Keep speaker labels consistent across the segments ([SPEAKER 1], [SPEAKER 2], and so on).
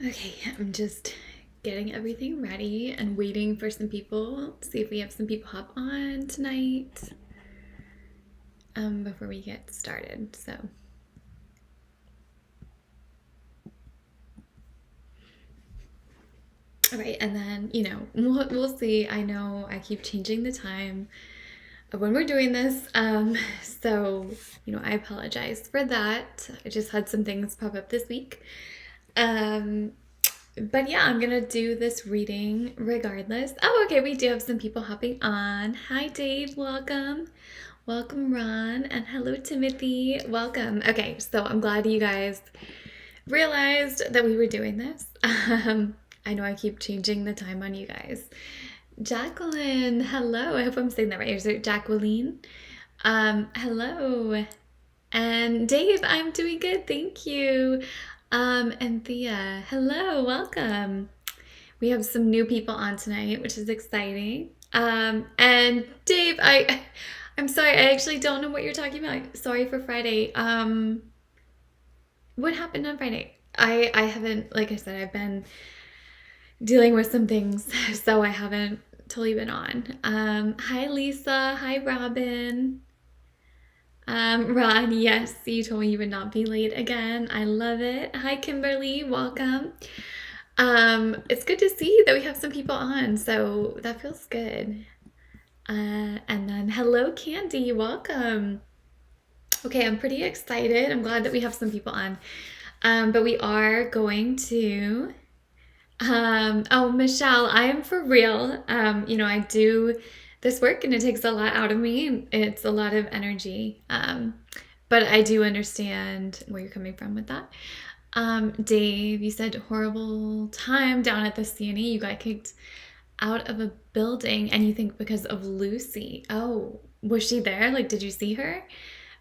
[SPEAKER 1] Okay, I'm just getting everything ready and waiting for some people. See if we have some people hop on tonight before we get started. So, all right, and then we'll see. I know I keep changing the time of when we're doing this, so I apologize for that. I just had some things pop up this week. Um, But yeah, I'm gonna do this reading regardless. Oh, okay, we do have some people hopping on. Hi, Dave, welcome. Welcome, Ron, and hello, Timothy. Welcome. Okay, so I'm glad you guys realized that we were doing this. I know I keep changing the time on you guys. Jacqueline, hello. I hope I'm saying that right. Is it Jacqueline? Hello. And Dave, I'm doing good, thank you. And Thea, hello, welcome. We have some new people on tonight, which is exciting. And Dave, I'm sorry, I actually don't know what you're talking about. Sorry for Friday. What happened on Friday? I haven't, like I said, I've been dealing with some things, so I haven't totally been on. Hi Lisa, hi Robin. Ron, yes, you told me you would not be late again. I love it. Hi, Kimberly, welcome. It's good to see that we have some people on, so that feels good. And then, hello, Candy, welcome. Okay, I'm pretty excited. I'm glad that we have some people on. But we are going to. Oh, Michelle, I am for real. I do this work and it takes a lot out of me. It's a lot of energy. But I do understand where you're coming from with that. Dave, you said horrible time down at the CNE. You got kicked out of a building and you think because of Lucy. Oh, was she there? Like, did you see her?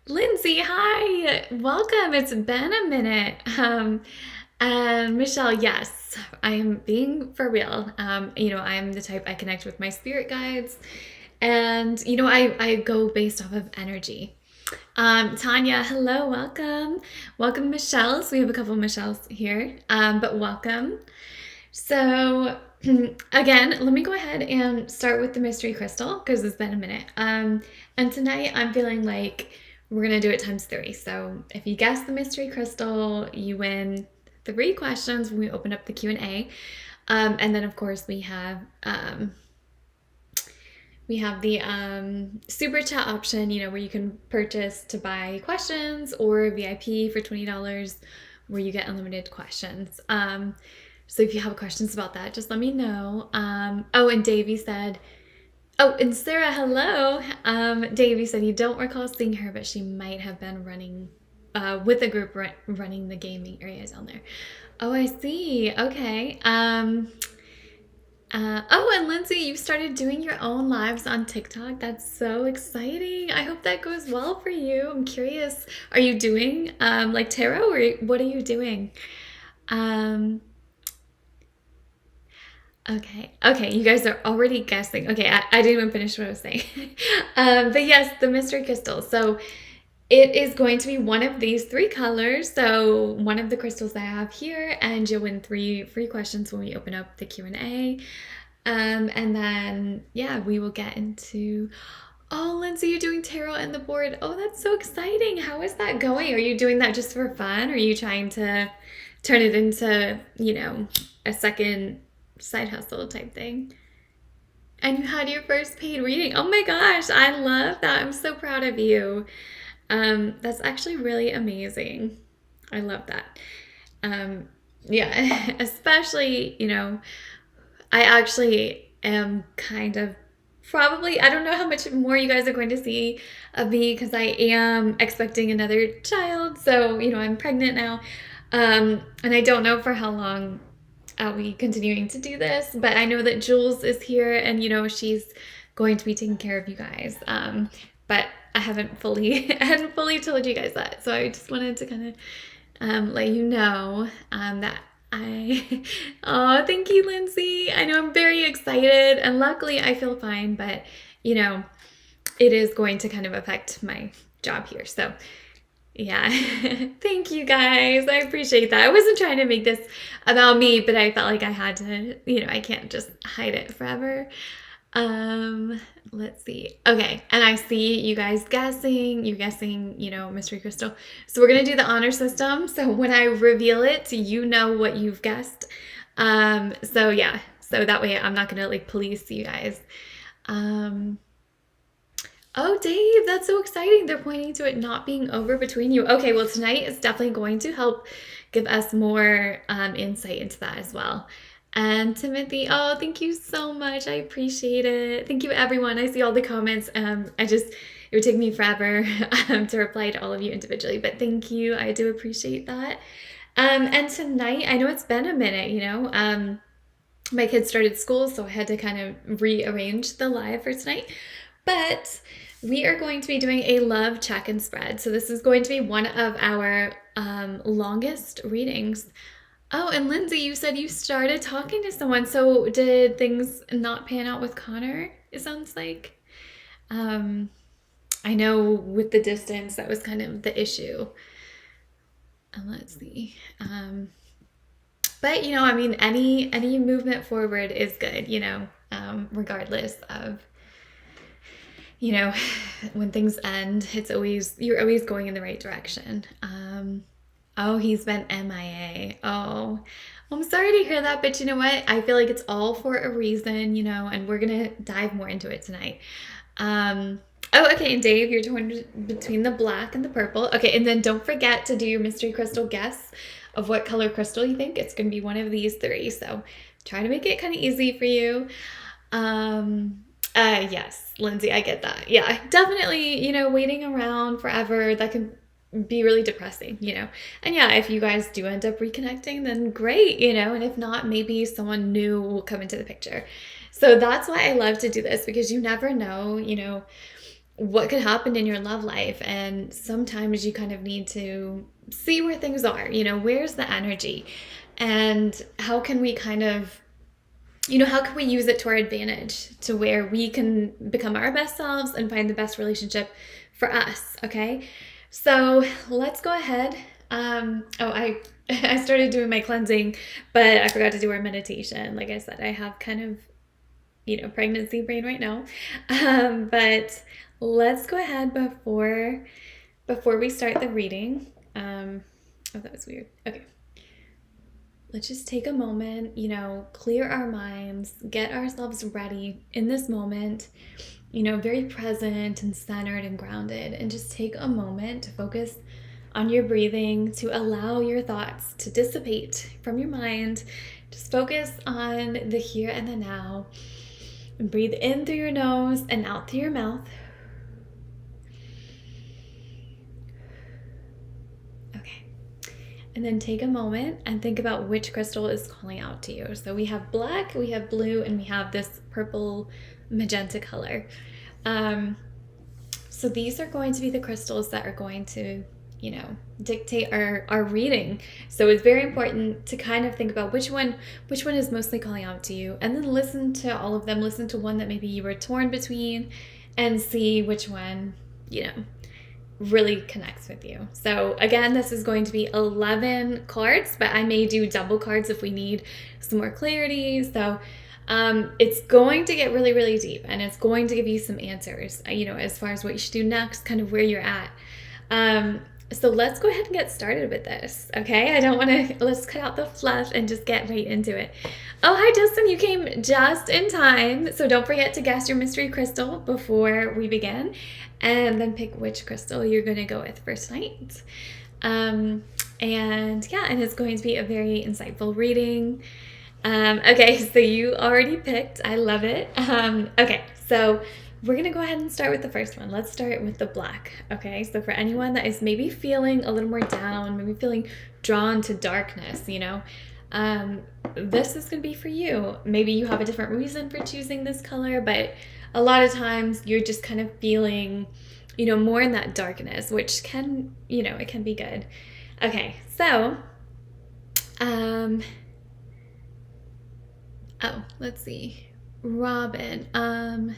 [SPEAKER 1] Lindsay, hi. Welcome. It's been a minute. And Michelle, yes, I am being for real. I'm the type I connect with my spirit guides, and I go based off of energy. Tanya, hello, welcome, welcome, Michelle. So we have a couple of Michelles here, but welcome. So again, let me go ahead and start with the mystery crystal because it's been a minute. And tonight I'm feeling like we're gonna do it times three. So if you guess the mystery crystal, you win three questions when we open up the Q&A. And then of course we have the super chat option, where you can purchase to buy questions, or VIP for $20 where you get unlimited questions. So if you have questions about that, just let me know. Oh, and Davey said, oh, and Sarah, hello. Davey said you don't recall seeing her, but she might have been running with a group running the gaming area down there. Oh, I see. Okay. Oh, and Lindsay, you started doing your own lives on TikTok. That's so exciting. I hope that goes well for you. I'm curious. Are you doing like tarot, or what are you doing? Um, okay, you guys are already guessing. Okay, I didn't even finish what I was saying. But yes, the mystery crystal. So it is going to be one of these three colors. So one of the crystals I have here, and you'll win three free questions when we open up the Q&A. And then, yeah, we will get into, oh, Lindsay, you're doing tarot and the board. Oh, that's so exciting. How is that going? Are you doing that just for fun? Or are you trying to turn it into, a second side hustle type thing? And you had your first paid reading. Oh my gosh, I love that. I'm so proud of you. That's actually really amazing. I love that. Yeah, especially, I actually am kind of probably, I don't know how much more you guys are going to see of me because I am expecting another child. So, I'm pregnant now. And I don't know for how long I'll be continuing to do this, but I know that Jules is here and, she's going to be taking care of you guys. But I I hadn't fully told you guys that. So I just wanted to kind of let you know that oh, thank you, Lindsay. I know I'm very excited, and luckily I feel fine, but, it is going to kind of affect my job here. So Yeah. Thank you guys. I appreciate that. I wasn't trying to make this about me, but I felt like I had to, I can't just hide it forever. Um, let's see. Okay, and I see you guys guessing. You're guessing, mystery crystal. So we're gonna do the honor system. So when I reveal it, you know what you've guessed. So yeah. So that way I'm not gonna like police you guys. Um, Oh, Dave, that's so exciting. They're pointing to it not being over between you. Okay, well, tonight is definitely going to help give us more insight into that as well. And Timothy, oh, thank you so much. I appreciate it. Thank you, everyone. I see all the comments. It would take me forever to reply to all of you individually, but thank you. I do appreciate that. And tonight, I know it's been a minute, my kids started school, so I had to kind of rearrange the live for tonight. But we are going to be doing a love check and spread. So this is going to be one of our longest readings. Oh, and Lindsay, you said you started talking to someone. So did things not pan out with Connor, it sounds like? Um, I know with the distance, that was kind of the issue. Let's see. But I mean, any movement forward is good, regardless of when things end, you're always going in the right direction. Oh, he's been MIA. Oh, I'm sorry to hear that, but you know what? I feel like it's all for a reason, and we're gonna dive more into it tonight. Oh, okay, and Dave, you're torn between the black and the purple. Okay, and then don't forget to do your mystery crystal guess of what color crystal you think. It's gonna be one of these three, so try to make it kind of easy for you. Yes, Lindsay, I get that. Yeah, definitely, waiting around forever, that can be really depressing, And yeah, if you guys do end up reconnecting, then great, and if not, maybe someone new will come into the picture. So that's why I love to do this, because you never know, what could happen in your love life. And sometimes you kind of need to see where things are, where's the energy, and how can we kind of how can we use it to our advantage to where we can become our best selves and find the best relationship for us, okay? So let's go ahead. I I started doing my cleansing, but I forgot to do our meditation. Like I said, I have kind of, pregnancy brain right now. But let's go ahead before we start the reading. Oh, that was weird. Okay. Let's just take a moment, clear our minds, get ourselves ready in this moment, very present and centered and grounded, and just take a moment to focus on your breathing, to allow your thoughts to dissipate from your mind. Just focus on the here and the now. And breathe in through your nose and out through your mouth. And then take a moment and think about which crystal is calling out to you. So we have black, we have blue, and we have this purple magenta color. So these are going to be the crystals that are going to, dictate our reading. So it's very important to kind of think about which one is mostly calling out to you, and then listen to all of them. Listen to one that maybe you were torn between, and see which one, really connects with you. So again, this is going to be 11 cards, but I may do double cards if we need some more clarity. So it's going to get really, really deep, and it's going to give you some answers, as far as what you should do next, kind of where you're at. So let's go ahead and get started with this, okay? Let's cut out the fluff and just get right into it. Oh, hi, Justin. You came just in time. So don't forget to guess your mystery crystal before we begin, and then pick which crystal you're going to go with for tonight. And it's going to be a very insightful reading. Okay, so you already picked. I love it. Okay, so we're going to go ahead and start with the first one. Let's start with the black, okay? So for anyone that is maybe feeling a little more down, maybe feeling drawn to darkness, this is going to be for you. Maybe you have a different reason for choosing this color, but a lot of times you're just kind of feeling, more in that darkness, which can, it can be good. Okay, so, let's see. Robin,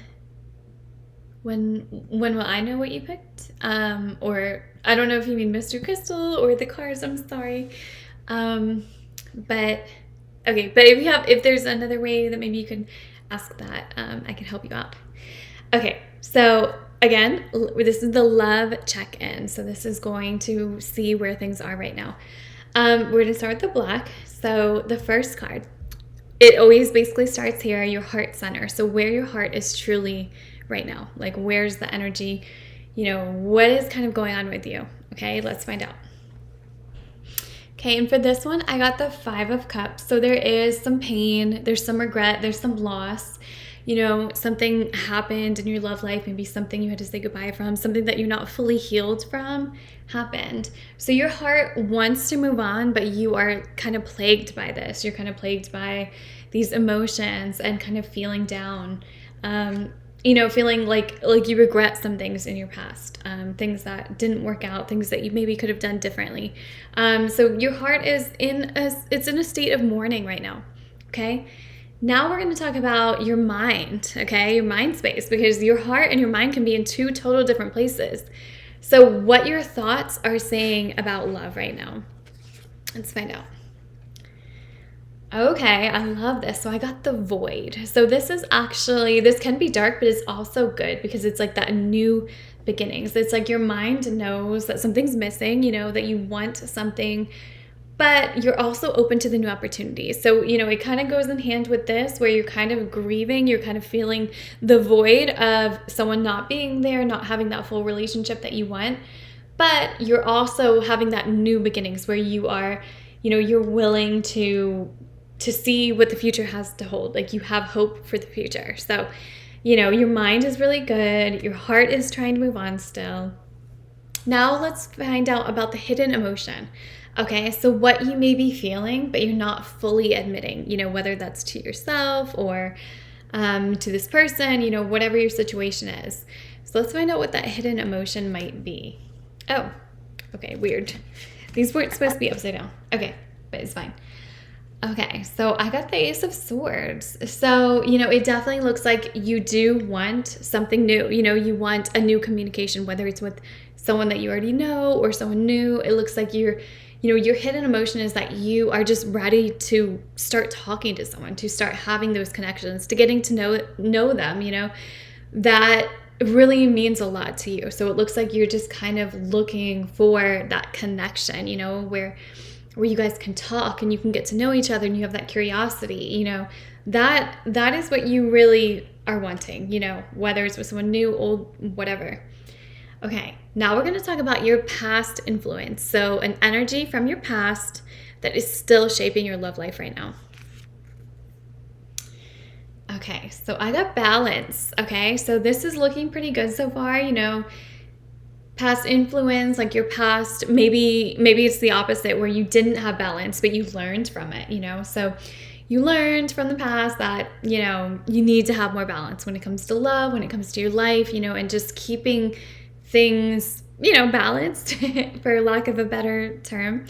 [SPEAKER 1] When will I know what you picked? Or I don't know if you mean Mr. Crystal or the cards. I'm sorry. But okay. But if there's another way that maybe you can ask that, I can help you out. Okay. So again, this is the love check-in. So this is going to see where things are right now. We're going to start with the black. So the first card, it always basically starts here, your heart center. So where your heart is truly right now, like where's the energy, what is kind of going on with you? Okay, let's find out. Okay, and for this one, I got the 5 of Cups. So there is some pain, there's some regret, there's some loss. Something happened in your love life, maybe something you had to say goodbye from, something that you're not fully healed from happened. So your heart wants to move on, but you are kind of plagued by this. You're kind of plagued by these emotions and kind of feeling down. Feeling like you regret some things in your past, things that didn't work out, things that you maybe could have done differently. So your heart is in a state of mourning right now. Okay. Now we're going to talk about your mind, okay? Your mind space, because your heart and your mind can be in 2 total different places. So what your thoughts are saying about love right now. Let's find out. Okay, I love this. So I got the Void. So this can be dark, but it's also good because it's like that new beginnings. It's like your mind knows that something's missing, that you want something, but you're also open to the new opportunities. So, it kind of goes in hand with this, where you're kind of grieving, you're kind of feeling the void of someone not being there, not having that full relationship that you want. But you're also having that new beginnings where you are, you're willing to see what the future has to hold. Like you have hope for the future. So, your mind is really good. Your heart is trying to move on still. Now let's find out about the hidden emotion. Okay, so what you may be feeling, but you're not fully admitting, whether that's to yourself or to this person, whatever your situation is. So let's find out what that hidden emotion might be. Oh, okay, weird. These weren't supposed to be upside down. Okay, but it's fine. Okay, so I got the Ace of Swords. So, it definitely looks like you do want something new. You want a new communication, whether it's with someone that you already know or someone new. It looks like your hidden emotion is that you are just ready to start talking to someone, to start having those connections, to getting to know them, that really means a lot to you. So it looks like you're just kind of looking for that connection, where you guys can talk and you can get to know each other and you have that curiosity, that is what you really are wanting, whether it's with someone new, old, whatever. Okay, now we're going to talk about your past influence. So an energy from your past that is still shaping your love life right now. Okay, so I got Balance. Okay, so this is looking pretty good so far, past influence, like your past, maybe it's the opposite where you didn't have balance, but you learned from it, so you learned from the past that, you need to have more balance when it comes to love, when it comes to your life, and just keeping things, balanced for lack of a better term.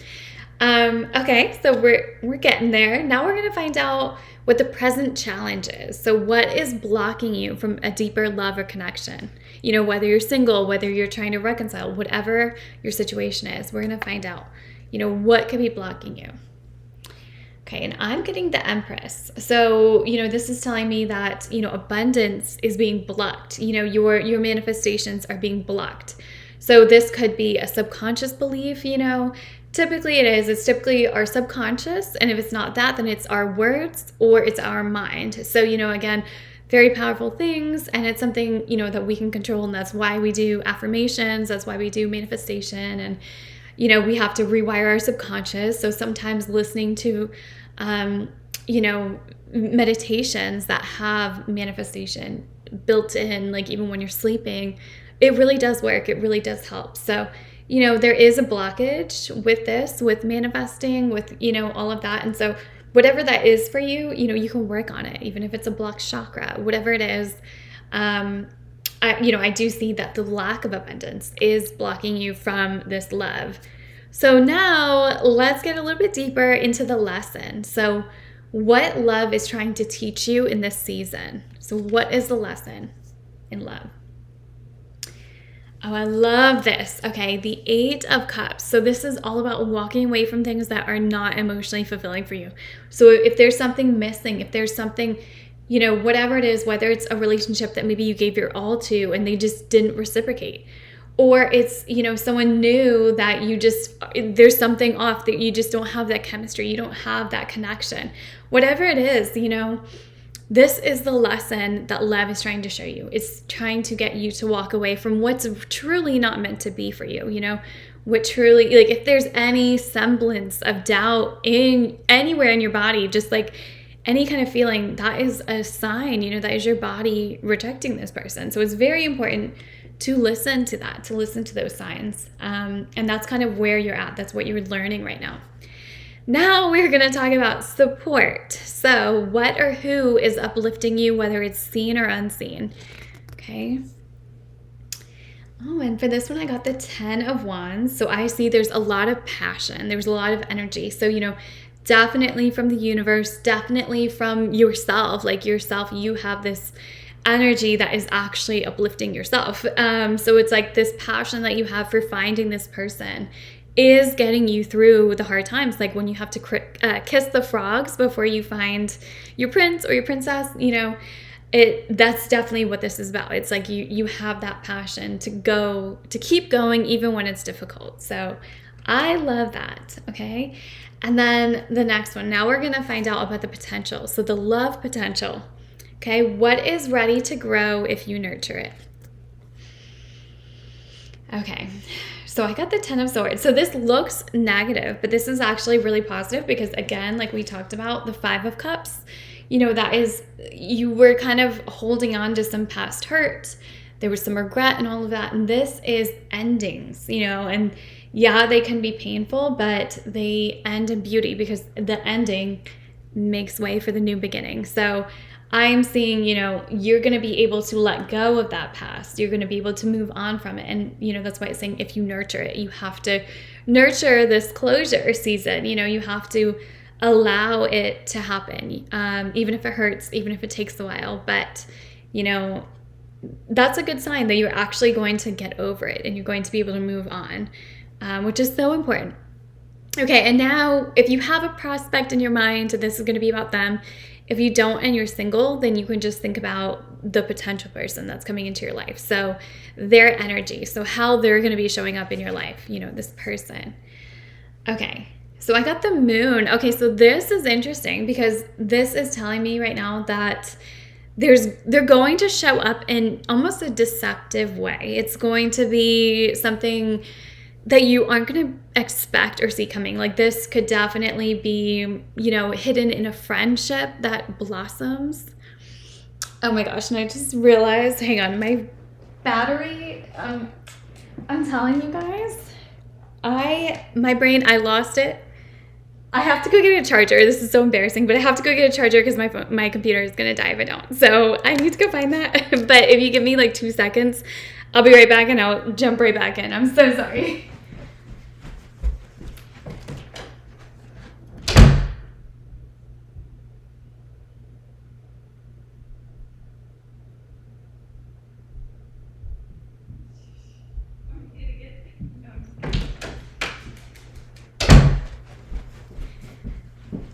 [SPEAKER 1] Okay, so we're getting there. Now we're going to find out what the present challenge is. So what is blocking you from a deeper love or connection? Whether you're single, whether you're trying to reconcile, whatever your situation is, we're going to find out, what could be blocking you. Okay, and I'm getting the Empress. So, this is telling me that, abundance is being blocked. Your manifestations are being blocked. So this could be a subconscious belief, Typically it is. It's typically our subconscious. And if it's not that, then it's our words or it's our mind. So, again, very powerful things. And it's something, that we can control. And that's why we do affirmations. That's why we do manifestation. And, we have to rewire our subconscious. So sometimes listening to, meditations that have manifestation built in, like even when you're sleeping, it really does work. It really does help. So, there is a blockage with this, with manifesting, with, all of that. And so whatever that is for you, you can work on it, even if it's a blocked chakra, whatever it is. I do see that the lack of abundance is blocking you from this love. So now let's get a little bit deeper into the lesson. So what love is trying to teach you in this season? So what is the lesson in love? Oh, I love this. Okay, the Eight of Cups. So this is all about walking away from things that are not emotionally fulfilling for you. So if there's something missing, if there's something, whatever it is, whether it's a relationship that maybe you gave your all to and they just didn't reciprocate, or it's, someone new that there's something off, that you just don't have that chemistry, you don't have that connection. Whatever it is, this is the lesson that love is trying to show you. It's trying to get you to walk away from what's truly not meant to be for you, what truly, like, if there's any semblance of doubt in anywhere in your body, just like any kind of feeling, that is a sign, that is your body rejecting this person. So it's very important to listen to that, to listen to those signs. And that's kind of where you're at. That's what you're learning right now. Now we're going to talk about support. So what or who is uplifting you, whether it's seen or unseen? Okay. Oh, and for this one, I got the 10 of Wands. So I see there's a lot of passion. There's a lot of energy. So, definitely from the universe, definitely from yourself. Like yourself, you have this energy that is actually uplifting yourself. So it's like this passion that you have for finding this person is getting you through the hard times. Like when you have to kiss the frogs before you find your prince or your princess, that's definitely what this is about. It's like you have that passion to keep going even when it's difficult. So I love that. Okay. And then the next one, now we're going to find out about the potential. So the love potential. Okay. What is ready to grow if you nurture it? Okay. So I got the 10 of Swords. So this looks negative, but this is actually really positive because, again, like we talked about, the 5 of Cups, that is, you were kind of holding on to some past hurt. There was some regret and all of that. And this is endings, and yeah, they can be painful, but they end in beauty because the ending makes way for the new beginning. So I'm seeing, you're going to be able to let go of that past. You're going to be able to move on from it. And, that's why it's saying if you nurture it, you have to nurture this closure season. You have to allow it to happen, even if it hurts, even if it takes a while. But, that's a good sign that you're actually going to get over it and you're going to be able to move on, which is so important. Okay, and now if you have a prospect in your mind, this is going to be about them. If you don't and you're single, then you can just think about the potential person that's coming into your life. So their energy, so how they're going to be showing up in your life, this person. Okay, so I got the Moon. Okay, so this is interesting because this is telling me right now that they're going to show up in almost a deceptive way. It's going to be something that you aren't going to expect or see coming. Like this could definitely be, hidden in a friendship that blossoms. Oh my gosh, and I just realized, hang on, my battery, I'm telling you guys, my brain, I lost it. I have to go get a charger. This is so embarrassing, but I have to go get a charger because my computer is going to die if I don't. So I need to go find that. But if you give me like 2 seconds, I'll be right back and I'll jump right back in. I'm so sorry.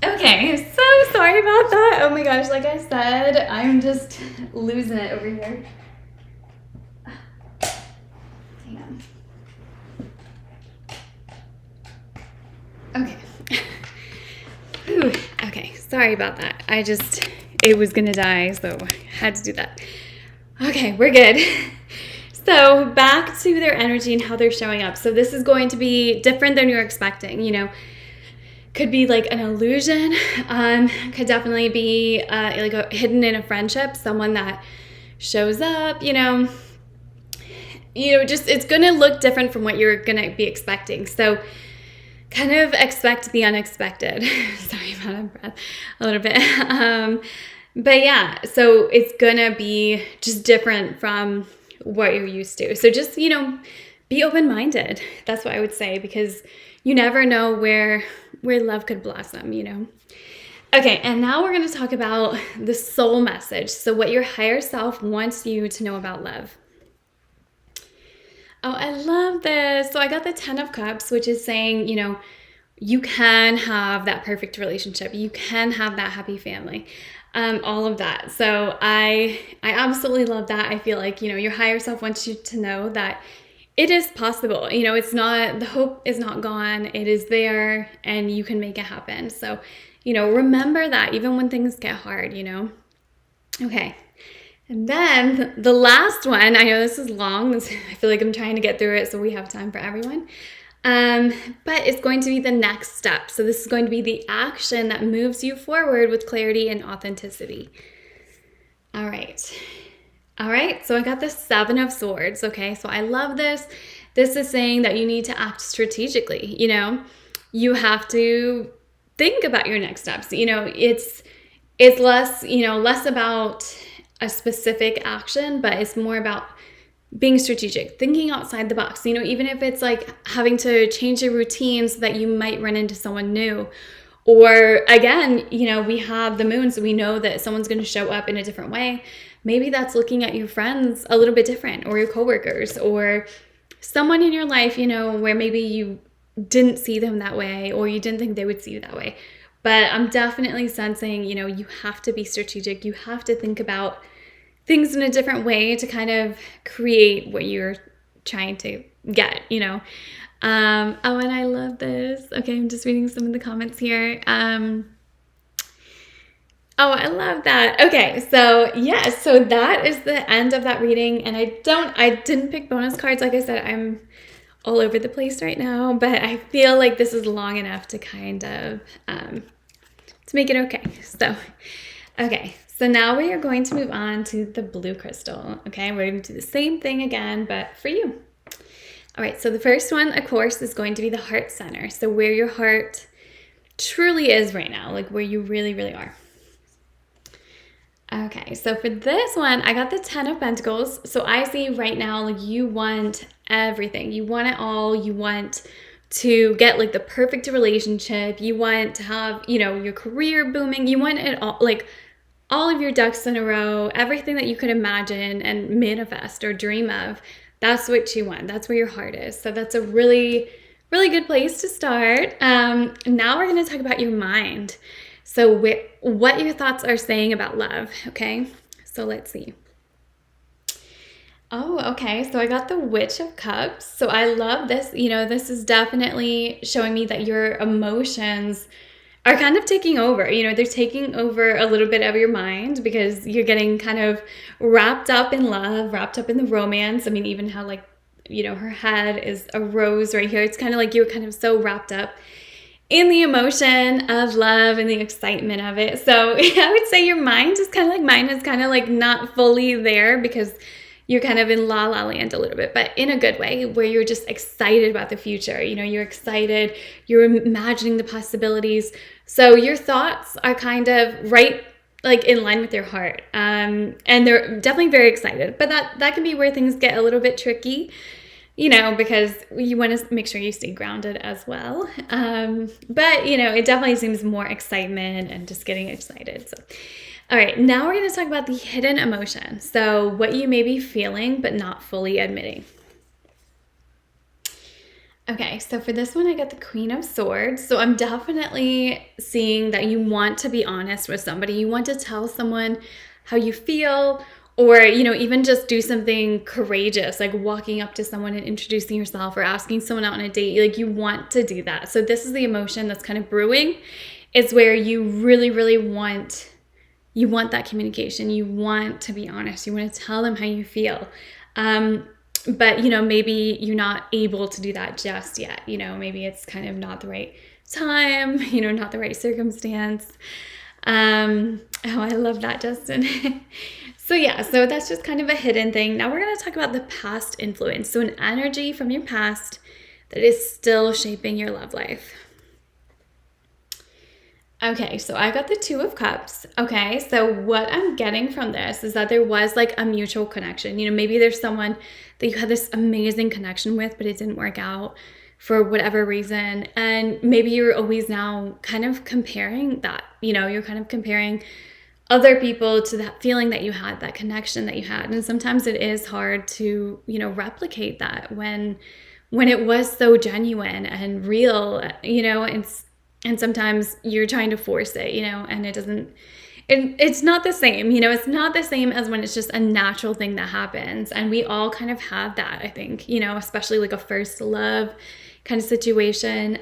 [SPEAKER 1] Okay, so sorry about that. Oh my gosh, like I said, I'm just losing it over here. Hang on. Okay. Ooh, okay, sorry about that. It was gonna die, so I had to do that. Okay, we're good. So back to their energy and how they're showing up. So this is going to be different than you're expecting, Could be like an illusion, could definitely be like hidden in a friendship, someone that shows up, just it's going to look different from what you're going to be expecting. So kind of expect the unexpected. Sorry, I'm out of breath a little bit. But yeah, so it's going to be just different from what you're used to. So just, be open-minded. That's what I would say, because you never know where love could blossom, Okay, and now we're going to talk about the soul message. So what your higher self wants you to know about love. Oh, I love this. So I got the 10 of Cups, which is saying, you can have that perfect relationship. You can have that happy family. All of that. So I absolutely love that. I feel like, your higher self wants you to know that it is possible. It's not, the hope is not gone. It is there and you can make it happen. So, remember that even when things get hard. Okay. And then the last one, I know this is long. I feel like I'm trying to get through it so we have time for everyone. But it's going to be the next step. So this is going to be the action that moves you forward with clarity and authenticity. All right. So I got the 7 of Swords. Okay. So I love this. This is saying that you need to act strategically. You have to think about your next steps. It's less about a specific action, but it's more about being strategic, thinking outside the box, even if it's like having to change your routine so that you might run into someone new. Or again, we have the moon, so we know that someone's going to show up in a different way. Maybe that's looking at your friends a little bit different, or your coworkers, or someone in your life, where maybe you didn't see them that way, or you didn't think they would see you that way. But I'm definitely sensing, you have to be strategic. You have to think about things in a different way to kind of create what you're trying to get, Oh, and I love this. Okay, I'm just reading some of the comments here. Oh, I love that. Okay, so so that is the end of that reading. And I didn't pick bonus cards. Like I said, I'm all over the place right now, but I feel like this is long enough to kind of, to make it okay. So now we are going to move on to the blue crystal. Okay, we're going to do the same thing again, but for you. All right, so the first one, of course, is going to be the heart center. So where your heart truly is right now, like where you really, really are. Okay, so for this one, I got the 10 of Pentacles. So I see right now, like you want everything. You want it all. You want to get like the perfect relationship. You want to have, your career booming. You want it all, like all of your ducks in a row, everything that you could imagine and manifest or dream of. That's what you want. That's where your heart is. So that's a really, really good place to start. Now we're going to talk about your mind. So what your thoughts are saying about love. Okay. So let's see. Oh, okay. So I got the Witch of Cups. So I love this. This is definitely showing me that your emotions are kind of taking over. They're taking over a little bit of your mind because you're getting kind of wrapped up in love, wrapped up in the romance. I mean, even how like, her head is a rose right here. It's kind of like you're kind of so wrapped up in the emotion of love and the excitement of it. So I would say your mind is kind of like mine is kind of like not fully there because you're kind of in la la land a little bit, but in a good way where you're just excited about the future. You're excited, you're imagining the possibilities. So your thoughts are kind of right, like in line with your heart. And they're definitely very excited, but that can be where things get a little bit tricky, because you want to make sure you stay grounded as well. But it definitely seems more excitement and just getting excited. So all right, now we're going to talk about the hidden emotion. So what you may be feeling, but not fully admitting. Okay, so for this one, I got the Queen of Swords. So I'm definitely seeing that you want to be honest with somebody. You want to tell someone how you feel, or, even just do something courageous, like walking up to someone and introducing yourself or asking someone out on a date. Like you want to do that. So this is the emotion that's kind of brewing. It's where you really, really want that communication. You want to be honest. You want to tell them how you feel. But, maybe you're not able to do that just yet. Maybe it's kind of not the right time, not the right circumstance. Oh, I love that, Justin. So that's just kind of a hidden thing. Now we're going to talk about the past influence. So an energy from your past that is still shaping your love life. Okay, so I got the 2 of Cups. Okay, so what I'm getting from this is that there was like a mutual connection. Maybe there's someone that you had this amazing connection with, but it didn't work out for whatever reason. And maybe you're always now kind of comparing that. You're kind of comparing other people to that feeling that you had, that connection that you had. And sometimes it is hard to, replicate that when it was so genuine and real, and sometimes you're trying to force it, and it doesn't, it's not the same, it's not the same as when it's just a natural thing that happens. And we all kind of have that, I think, especially like a first love kind of situation.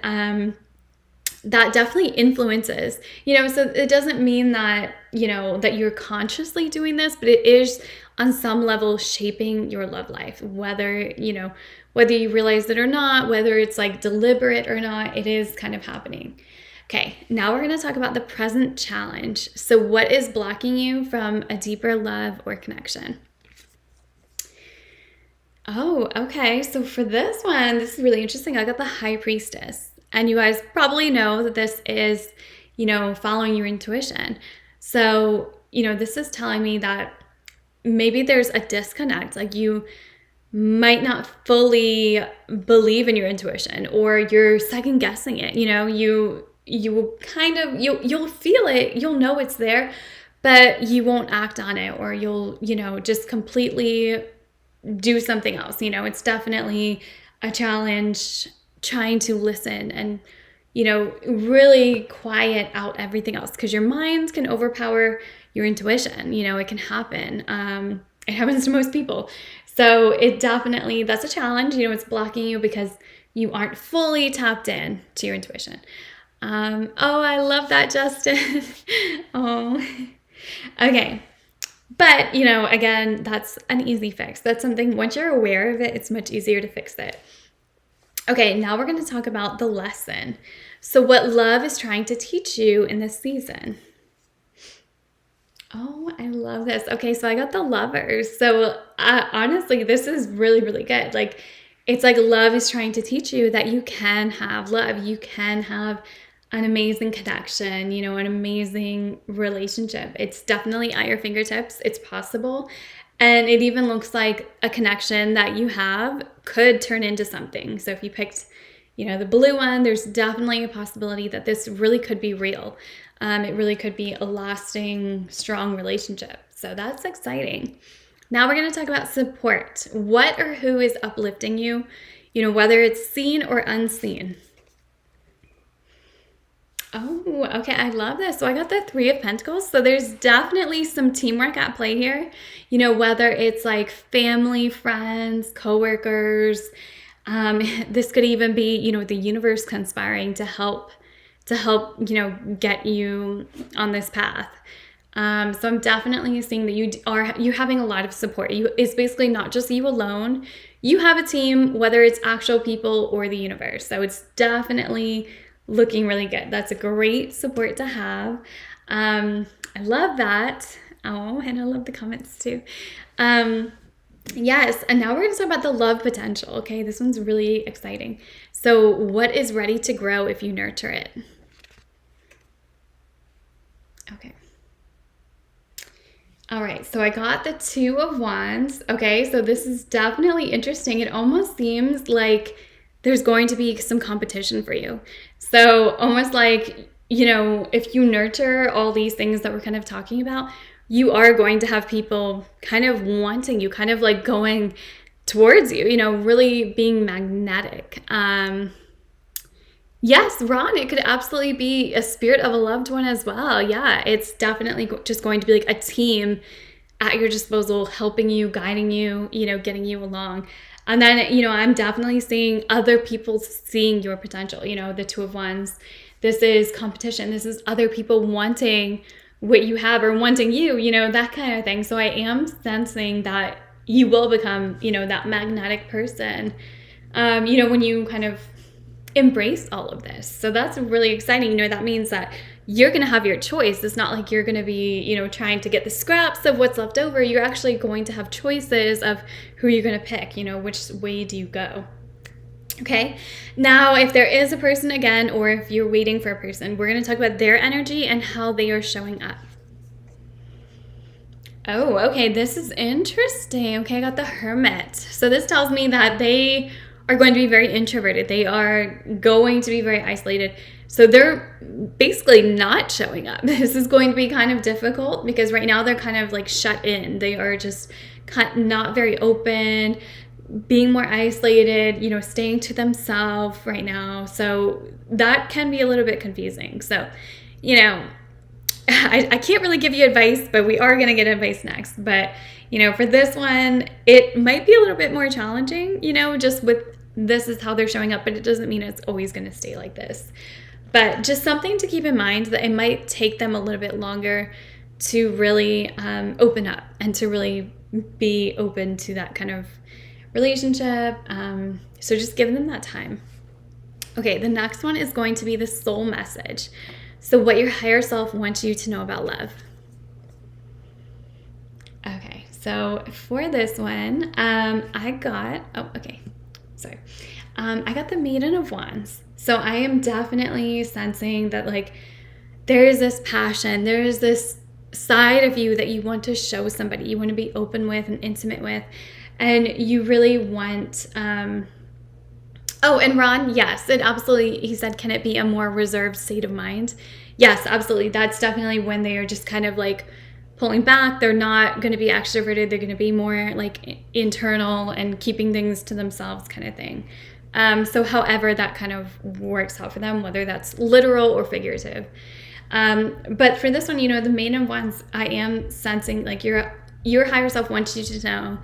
[SPEAKER 1] That definitely influences, so it doesn't mean that, that you're consciously doing this, but it is on some level shaping your love life, whether you realize it or not, whether it's like deliberate or not, it is kind of happening. Okay, now we're going to talk about the present challenge. So what is blocking you from a deeper love or connection? Oh, okay. So for this one, this is really interesting. I got the High Priestess. And you guys probably know that this is, following your intuition. So, this is telling me that maybe there's a disconnect. Like you might not fully believe in your intuition, or you're second guessing it. You will kind of, you'll feel it, you'll know it's there, but you won't act on it, or you'll, just completely do something else. It's definitely a challenge trying to listen and, really quiet out everything else, because your mind can overpower your intuition. It can happen. It happens to most people. So it definitely, that's a challenge. It's blocking you because you aren't fully tapped in to your intuition. Oh, I love that, Justin. Oh, okay. But, again, that's an easy fix. That's something, once you're aware of it, it's much easier to fix it. Okay, now we're going to talk about the lesson. So what love is trying to teach you in this season. Oh, I love this. Okay, so I got the Lovers. So honestly, this is really, really good. Like, it's like love is trying to teach you that you can have love. You can have an amazing connection, an amazing relationship. It's definitely at your fingertips. It's possible. And it even looks like a connection that you have could turn into something. So if you picked, the blue one, there's definitely a possibility that this really could be real. It really could be a lasting, strong relationship. So that's exciting. Now we're going to talk about support. What or who is uplifting you, whether it's seen or unseen. Oh, okay. I love this. So I got the Three of Pentacles. So there's definitely some teamwork at play here, whether it's like family, friends, coworkers. This could even be, the universe conspiring to help, get you on this path. So I'm definitely seeing that you're having a lot of support. It's basically not just you alone. You have a team, whether it's actual people or the universe. So it's definitely looking really good. That's a great support to have. I love that. Oh, and I love the comments too. Yes, and now we're going to talk about the love potential. Okay, this one's really exciting. So what is ready to grow if you nurture it? Okay. All right, so I got the Two of Wands. Okay, so this is definitely interesting. It almost seems like there's going to be some competition for you. So almost like, if you nurture all these things that we're kind of talking about, you are going to have people kind of wanting you, kind of like going towards you, really being magnetic. Yes, Ron, it could absolutely be a spirit of a loved one as well. Yeah, it's definitely just going to be like a team at your disposal, helping you, guiding you, getting you along. And then, I'm definitely seeing other people seeing your potential, the Two of Wands. This is competition. This is other people wanting what you have or wanting you, that kind of thing. So I am sensing that you will become, that magnetic person, when you kind of embrace all of this. So that's really exciting. That means that you're going to have your choice. It's not like you're going to be, trying to get the scraps of what's left over. You're actually going to have choices of who you're going to pick, which way do you go? Okay. Now, if there is a person again, or if you're waiting for a person, we're going to talk about their energy and how they are showing up. Oh, okay. This is interesting. Okay. I got the Hermit. So this tells me that they are going to be very introverted. They are going to be very isolated. So they're basically not showing up. This is going to be kind of difficult because right now they're kind of like shut in. They are just not very open, being more isolated, staying to themselves right now. So that can be a little bit confusing. So, I can't really give you advice, but we are going to get advice next. But, for this one, it might be a little bit more challenging, just with this is how they're showing up, but it doesn't mean it's always going to stay like this. But just something to keep in mind that it might take them a little bit longer to really open up and to really be open to that kind of relationship. So just give them that time. Okay, the next one is going to be the soul message. So what your higher self wants you to know about love. Okay, so for this one, I got the Maiden of Wands. So I am definitely sensing that like there is this passion, there is this side of you that you want to show somebody, you want to be open with and intimate with, and you really want and Ron, yes, it absolutely, he said, can it be a more reserved state of mind? Yes, absolutely. That's definitely when they are just kind of like pulling back. They're not going to be extroverted. They're going to be more like internal and keeping things to themselves kind of thing. So however that kind of works out for them, whether that's literal or figurative. But for this one, the Maiden of Wands, I am sensing like your higher self wants you to know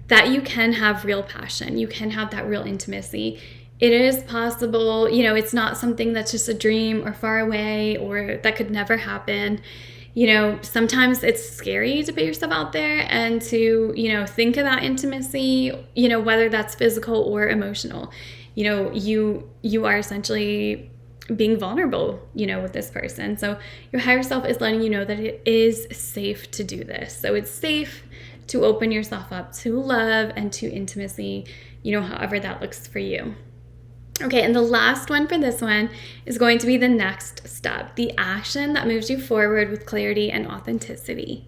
[SPEAKER 1] that you can have real passion. You can have that real intimacy. It is possible, it's not something that's just a dream or far away or that could never happen. Sometimes it's scary to put yourself out there and to, think about intimacy, whether that's physical or emotional. You are essentially being vulnerable, with this person. So your higher self is letting you know that it is safe to do this. So it's safe to open yourself up to love and to intimacy, however that looks for you. Okay, and the last one for this one is going to be the next step, the action that moves you forward with clarity and authenticity.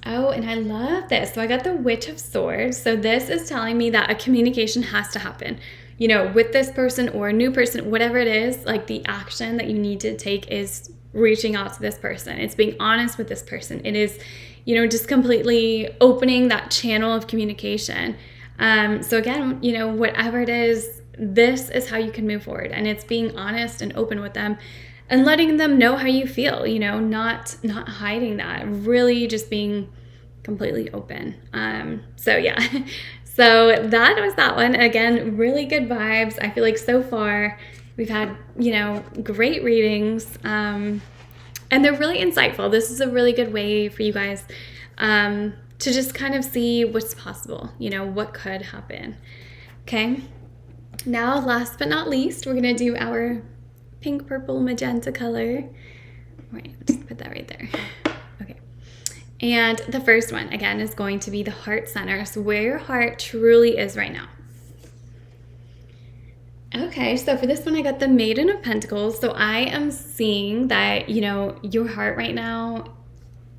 [SPEAKER 1] Oh, and I love this. So I got the Witch of Swords. So this is telling me that a communication has to happen, with this person or a new person, whatever it is, like the action that you need to take is reaching out to this person. It's being honest with this person. It is, just completely opening that channel of communication. So again, whatever it is, this is how you can move forward. And it's being honest and open with them and letting them know how you feel, not hiding that, really just being completely open. So yeah, so that was that one. Again, really good vibes. I feel like so far we've had, great readings, and they're really insightful. This is a really good way for you guys, to just kind of see what's possible, what could happen. Okay. Now, last but not least, we're going to do our pink, purple, magenta color. Right. Just put that right there. Okay. And the first one, again, is going to be the heart center. So where your heart truly is right now. Okay. So for this one, I got the Maiden of Pentacles. So I am seeing that, your heart right now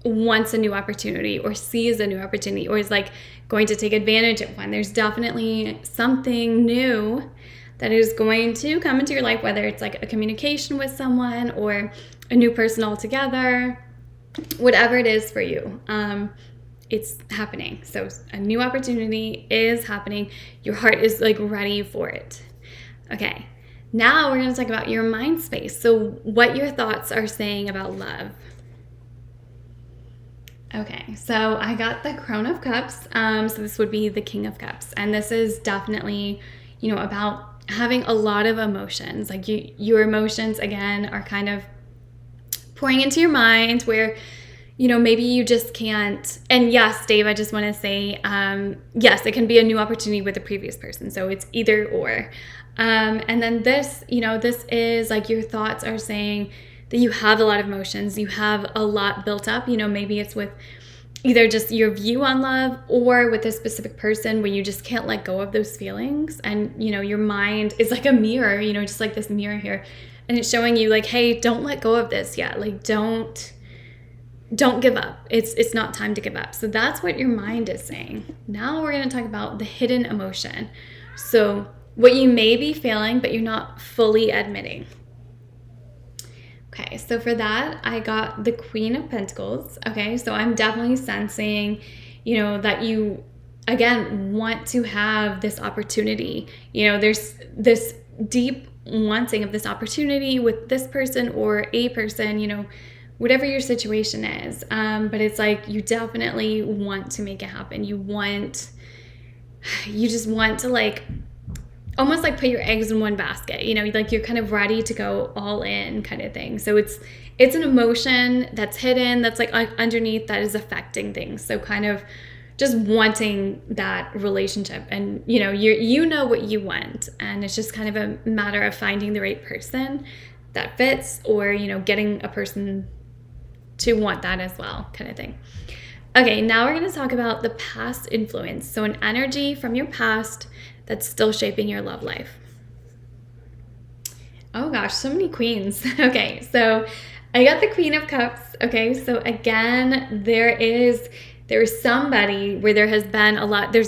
[SPEAKER 1] wants a new opportunity or sees a new opportunity or is like going to take advantage of one. There's definitely something new that is going to come into your life, whether it's like a communication with someone or a new person altogether, whatever it is for you. It's happening. So a new opportunity is happening. Your heart is like ready for it. Okay. Now we're going to talk about your mind space. So what your thoughts are saying about love. Okay, so I got the Crown of Cups, so this would be the King of Cups, and this is definitely, about having a lot of emotions, like your emotions, again, are kind of pouring into your mind where, maybe you just can't, and yes, Dave, I just want to say, yes, it can be a new opportunity with the previous person, so it's either or, and then this, this is like your thoughts are saying that you have a lot of emotions, you have a lot built up, maybe it's with either just your view on love or with a specific person where you just can't let go of those feelings. And, your mind is like a mirror, just like this mirror here. And it's showing you like, hey, don't let go of this yet. Like, don't give up. It's not time to give up. So that's what your mind is saying. Now we're going to talk about the hidden emotion. So what you may be feeling, but you're not fully admitting. Okay, so for that, I got the Queen of Pentacles. Okay, so I'm definitely sensing, that you, again, want to have this opportunity. There's this deep wanting of this opportunity with this person or a person, whatever your situation is. But it's like you definitely want to make it happen. You just want to almost like put your eggs in one basket, like you're kind of ready to go all in kind of thing. So it's an emotion that's hidden, that's like underneath, that is affecting things. So kind of just wanting that relationship, and you know what you want, and it's just kind of a matter of finding the right person that fits, or getting a person to want that as well, kind of thing. Okay, now we're going to talk about the past influence. So an energy from your past that's still shaping your love life. Oh gosh, so many queens. Okay, so I got the Queen of Cups. Okay, so again, there's somebody where there's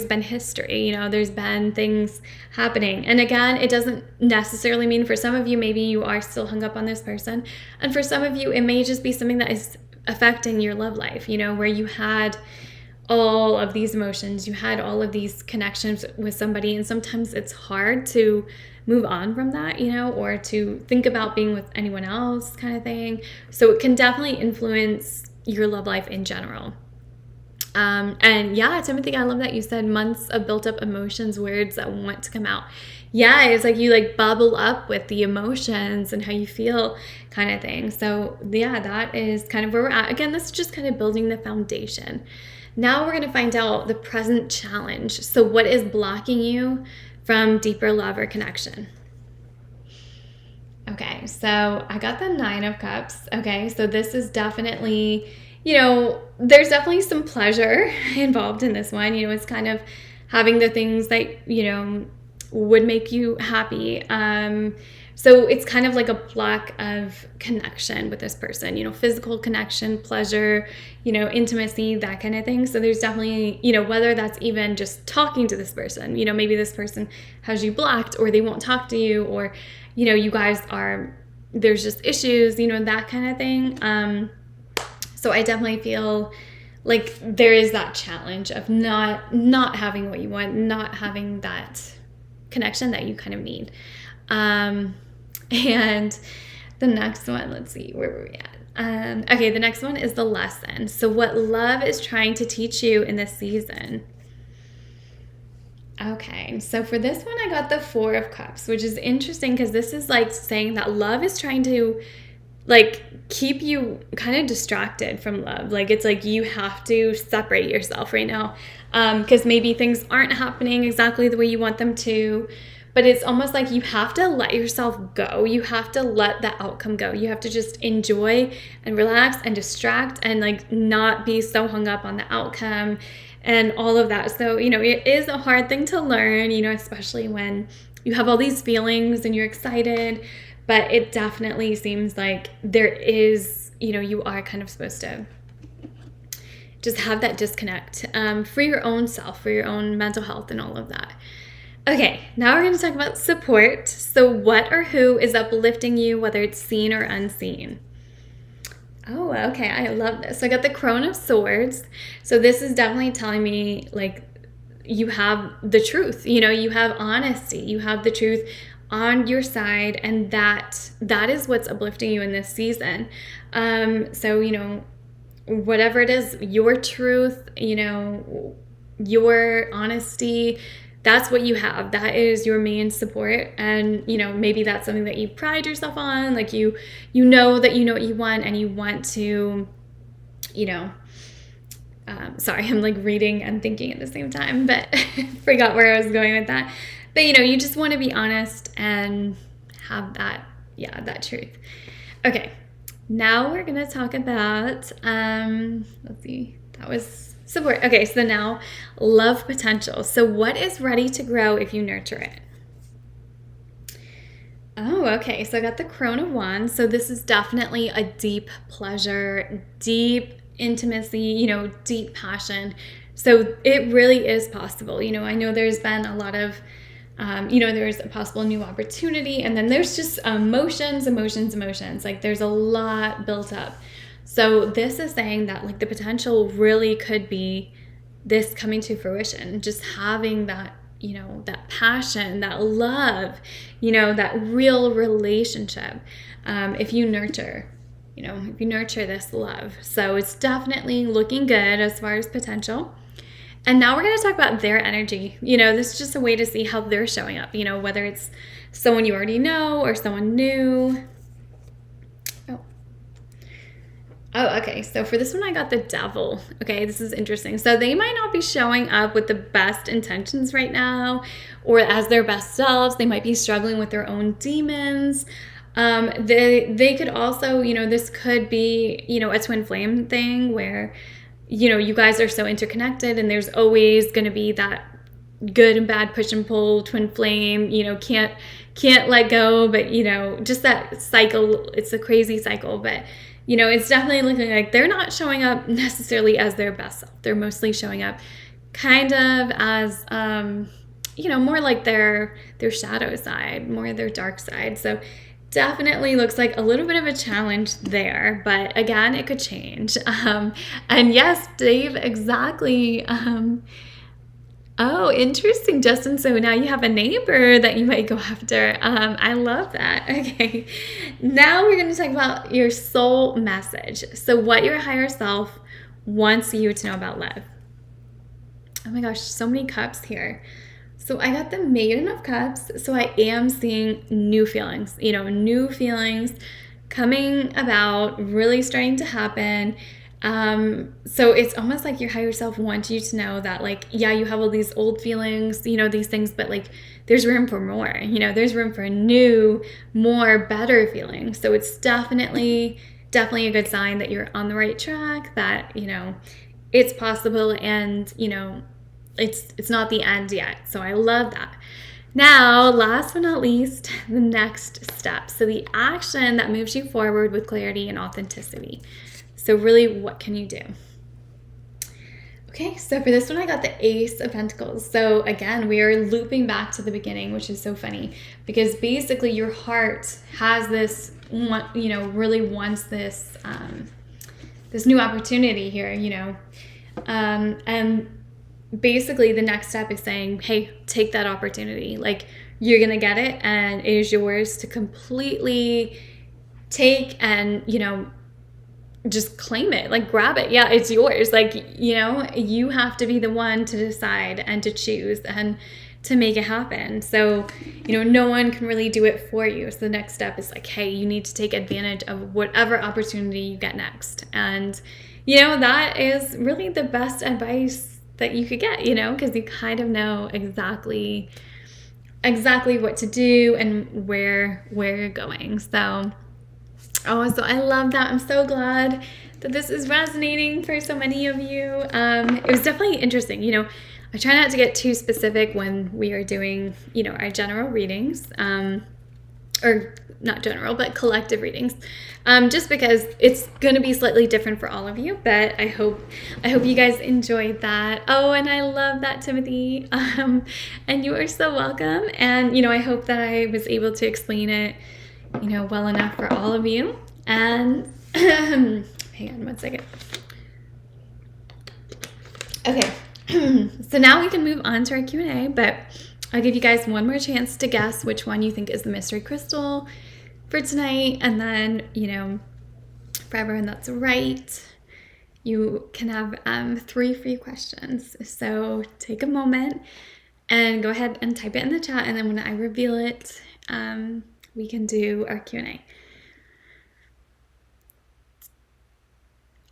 [SPEAKER 1] been history, there's been things happening. And again, it doesn't necessarily mean, for some of you, maybe you are still hung up on this person. And for some of you, it may just be something that is affecting your love life, where you had all of these emotions, you had all of these connections with somebody, and sometimes it's hard to move on from that, or to think about being with anyone else, kind of thing. So it can definitely influence your love life in general. And yeah, Timothy, I love that you said months of built up emotions, words that want to come out. Yeah, it's like you bubble up with the emotions and how you feel, kind of thing. So yeah, that is kind of where we're at. Again, this is just kind of building the foundation. Now we're going to find out the present challenge. So what is blocking you from deeper love or connection? Okay, so I got the 9 of Cups. Okay, so this is definitely, there's definitely some pleasure involved in this one. It's kind of having the things that, would make you happy. So it's kind of like a lack of connection with this person, physical connection, pleasure, intimacy, that kind of thing. So there's definitely, whether that's even just talking to this person, maybe this person has you blocked, or they won't talk to you, or, you guys there's just issues, that kind of thing. So I definitely feel like there is that challenge of not having what you want, not having that connection that you kind of need. And the next one, let's see, where were we at? Okay, the next one is the lesson. So what love is trying to teach you in this season. Okay, so for this one, I got the 4 of Cups, which is interesting because this is saying that love is trying to keep you kind of distracted from love. It's you have to separate yourself right now, because maybe things aren't happening exactly the way you want them to. But it's almost like you have to let yourself go. You have to let the outcome go. You have to just enjoy and relax and distract and not be so hung up on the outcome and all of that. So, it is a hard thing to learn, especially when you have all these feelings and you're excited. But it definitely seems like there is, you are kind of supposed to just have that disconnect for your own self, for your own mental health and all of that. Okay, now we're going to talk about support. So what or who is uplifting you, whether it's seen or unseen? Oh, okay, I love this. So I got the Crown of Swords. So this is definitely telling me you have the truth, you have honesty, you have the truth on your side, and that is what's uplifting you in this season. So, whatever it is, your truth, your honesty, that's what you have. That is your main support. And, maybe that's something that you pride yourself on. You know that you know what you want, and you want to, sorry, I'm reading and thinking at the same time, but forgot where I was going with that. But, you just want to be honest and have that truth. Okay, now we're going to talk about, let's see, that was support. Okay, so now love potential. So what is ready to grow if you nurture it? Oh, okay, so I got the Crown of Wands. So this is definitely a deep pleasure, deep intimacy, deep passion. So it really is possible. I know there's been a lot of There's a possible new opportunity, and then there's just emotions. Like there's a lot built up. So this is saying that like the potential really could be this coming to fruition, just having that, that passion, that love, that real relationship. If you nurture this love. So it's definitely looking good as far as potential. And now we're going to talk about their energy. This is just a way to see how they're showing up, whether it's someone you already know or someone new. Oh, okay. So for this one, I got the devil. Okay, this is interesting. So they might not be showing up with the best intentions right now or as their best selves. They might be struggling with their own demons. They could also, this could be, a twin flame thing where, you guys are so interconnected and there's always going to be that good and bad push and pull twin flame, can't let go, but, just that cycle. It's a crazy cycle, but it's definitely looking like they're not showing up necessarily as their best self. They're mostly showing up kind of as, more like their shadow side, more their dark side. So definitely looks like a little bit of a challenge there, but again, it could change. And yes, Dave, exactly. Oh, interesting, Justin. So now you have a neighbor that you might go after. I love that. Okay. Now we're going to talk about your soul message. So what your higher self wants you to know about love. Oh my gosh, so many cups here. So I got the Maiden of Cups. So I am seeing new feelings, new feelings coming about, really starting to happen. So it's almost like your higher self wants you to know that like, yeah, you have all these old feelings, these things, but like there's room for more, there's room for new, more, better feelings. So it's definitely a good sign that you're on the right track, that, it's possible and, it's not the end yet. So I love that. Now, last but not least, the next step. So the action that moves you forward with clarity and authenticity. So really, what can you do? Okay, so for this one, I got the Ace of Pentacles. So again, we are looping back to the beginning, which is so funny because basically your heart has this, really wants this, this new opportunity here, and basically the next step is saying, hey, take that opportunity. Like you're going to get it and it is yours to completely take and, just claim it, like grab it. Yeah, it's yours. Like, you have to be the one to decide and to choose and to make it happen. So, no one can really do it for you. So the next step is like, hey, you need to take advantage of whatever opportunity you get next. And, that is really the best advice that you could get, because you kind of know exactly what to do and where you're going. So I love that. I'm so glad that this is resonating for so many of you. It was definitely interesting. I try not to get too specific when we are doing, our general readings, or not general, but collective readings, just because it's going to be slightly different for all of you. But I hope you guys enjoyed that. Oh, and I love that, Timothy. And you are so welcome. And, I hope that I was able to explain it well enough for all of you. And hang on one second. Okay. So now we can move on to our Q&A, but I'll give you guys one more chance to guess which one you think is the mystery crystal for tonight. And then, for everyone that's right, you can have 3 free questions. So take a moment and go ahead and type it in the chat. And then when I reveal it, we can do our Q&A.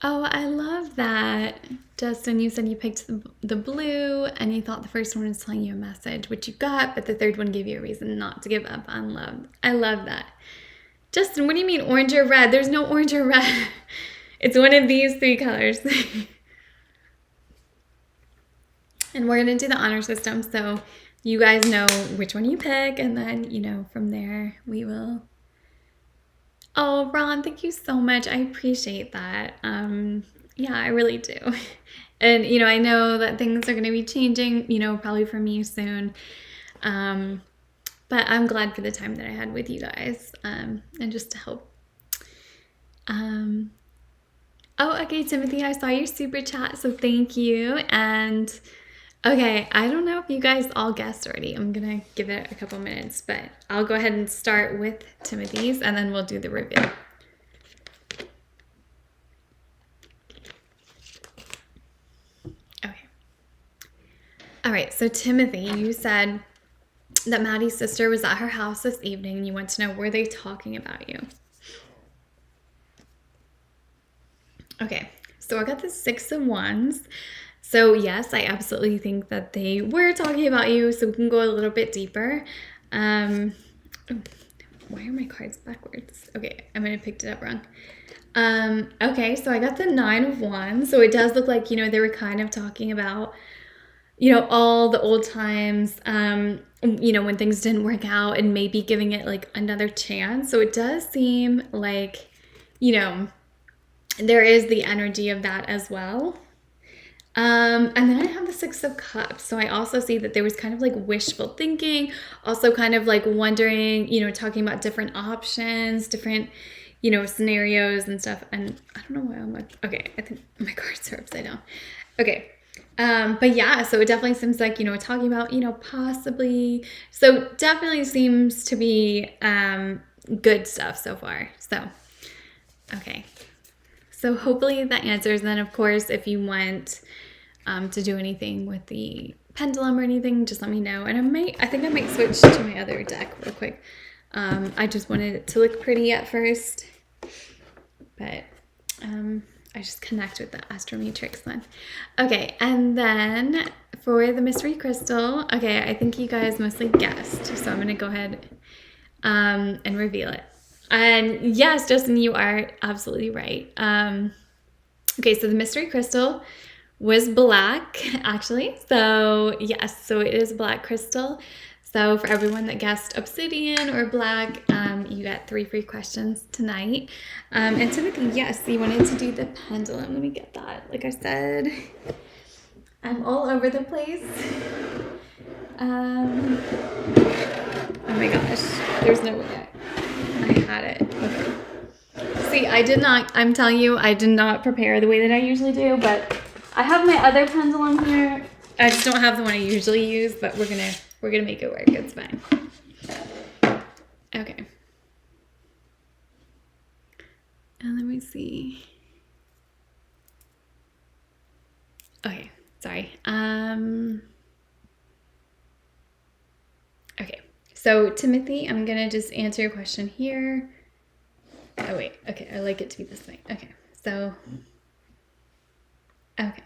[SPEAKER 1] Oh, I love that. Justin, you said you picked the blue and you thought the first one was telling you a message, which you got, but the third one gave you a reason not to give up on love. I love that. Justin, what do you mean orange or red? There's no orange or red. It's one of these 3 colors. And we're going to do the honor system, so you guys know which one you pick, and then, from there we will. Oh, Ron, thank you so much. I appreciate that. Yeah, I really do. And, I know that things are going to be changing, probably for me soon. But I'm glad for the time that I had with you guys, and just to help. Oh, okay, Timothy, I saw your super chat, so thank you. And okay, I don't know if you guys all guessed already. I'm gonna give it a couple minutes, but I'll go ahead and start with Timothy's, and then we'll do the review. Okay. All right, so Timothy, you said that Maddie's sister was at her house this evening, and you want to know, were they talking about you? Okay, so I got the 6 of Wands. So yes, I absolutely think that they were talking about you, so we can go a little bit deeper. Why are my cards backwards? Okay, I might have picked it up wrong. Okay, so I got the 9 of Wands. So it does look like, they were kind of talking about, all the old times, when things didn't work out, and maybe giving it like another chance. So it does seem like, there is the energy of that as well. And then I have the 6 of Cups. So I also see that there was kind of like wishful thinking, also kind of like wondering, talking about different options, different, scenarios and stuff. And I don't know why I'm like, okay, I think my cards are upside down. Okay. But yeah, so it definitely seems like, talking about, possibly, so definitely seems to be, good stuff so far. So, okay. So hopefully that answers. And then of course, if you want to do anything with the pendulum or anything, just let me know. And I think I might switch to my other deck real quick. I just wanted it to look pretty at first, but I just connect with the Astro Matrix then. Okay, and then for the mystery crystal, okay, I think you guys mostly guessed, so I'm gonna go ahead and reveal it. And yes, Justin, you are absolutely right. Okay, so the mystery crystal was black, actually. So yes, so it is black crystal. So for everyone that guessed obsidian or black, you got 3 free questions tonight. And Timothy, yes, you wanted to do the pendulum. Let me get that. Like I said, I'm all over the place. Oh my gosh, there's no way I had it. Okay. See, I'm telling you, I did not prepare the way that I usually do, but I have my other pendulum here. I just don't have the one I usually use, but we're gonna make it work. It's fine. Okay. And let me see. Okay, sorry. Okay. So Timothy, I'm gonna just answer your question here. Oh wait, okay, I like it to be this way. Okay, so that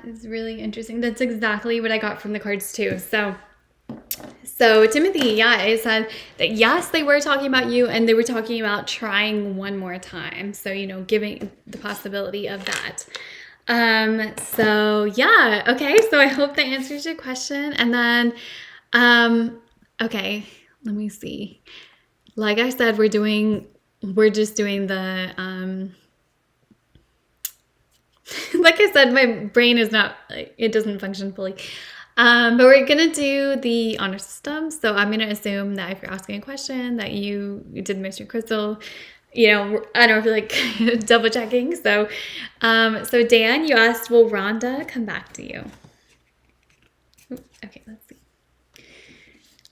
[SPEAKER 1] is really interesting. That's exactly what I got from the cards too. So Timothy, yeah, it said that yes, they were talking about you, and they were talking about trying one more time. So, giving the possibility of that. So yeah, okay. So I hope that answers your question. And then, okay, let me see. Like I said, we're just doing the, like I said, my brain is not, it doesn't function fully. But we're going to do the honor system. So I'm going to assume that if you're asking a question that you did Mystery Crystal, I don't feel like double checking. So Dan, you asked, will Rhonda come back to you? Okay, let's see.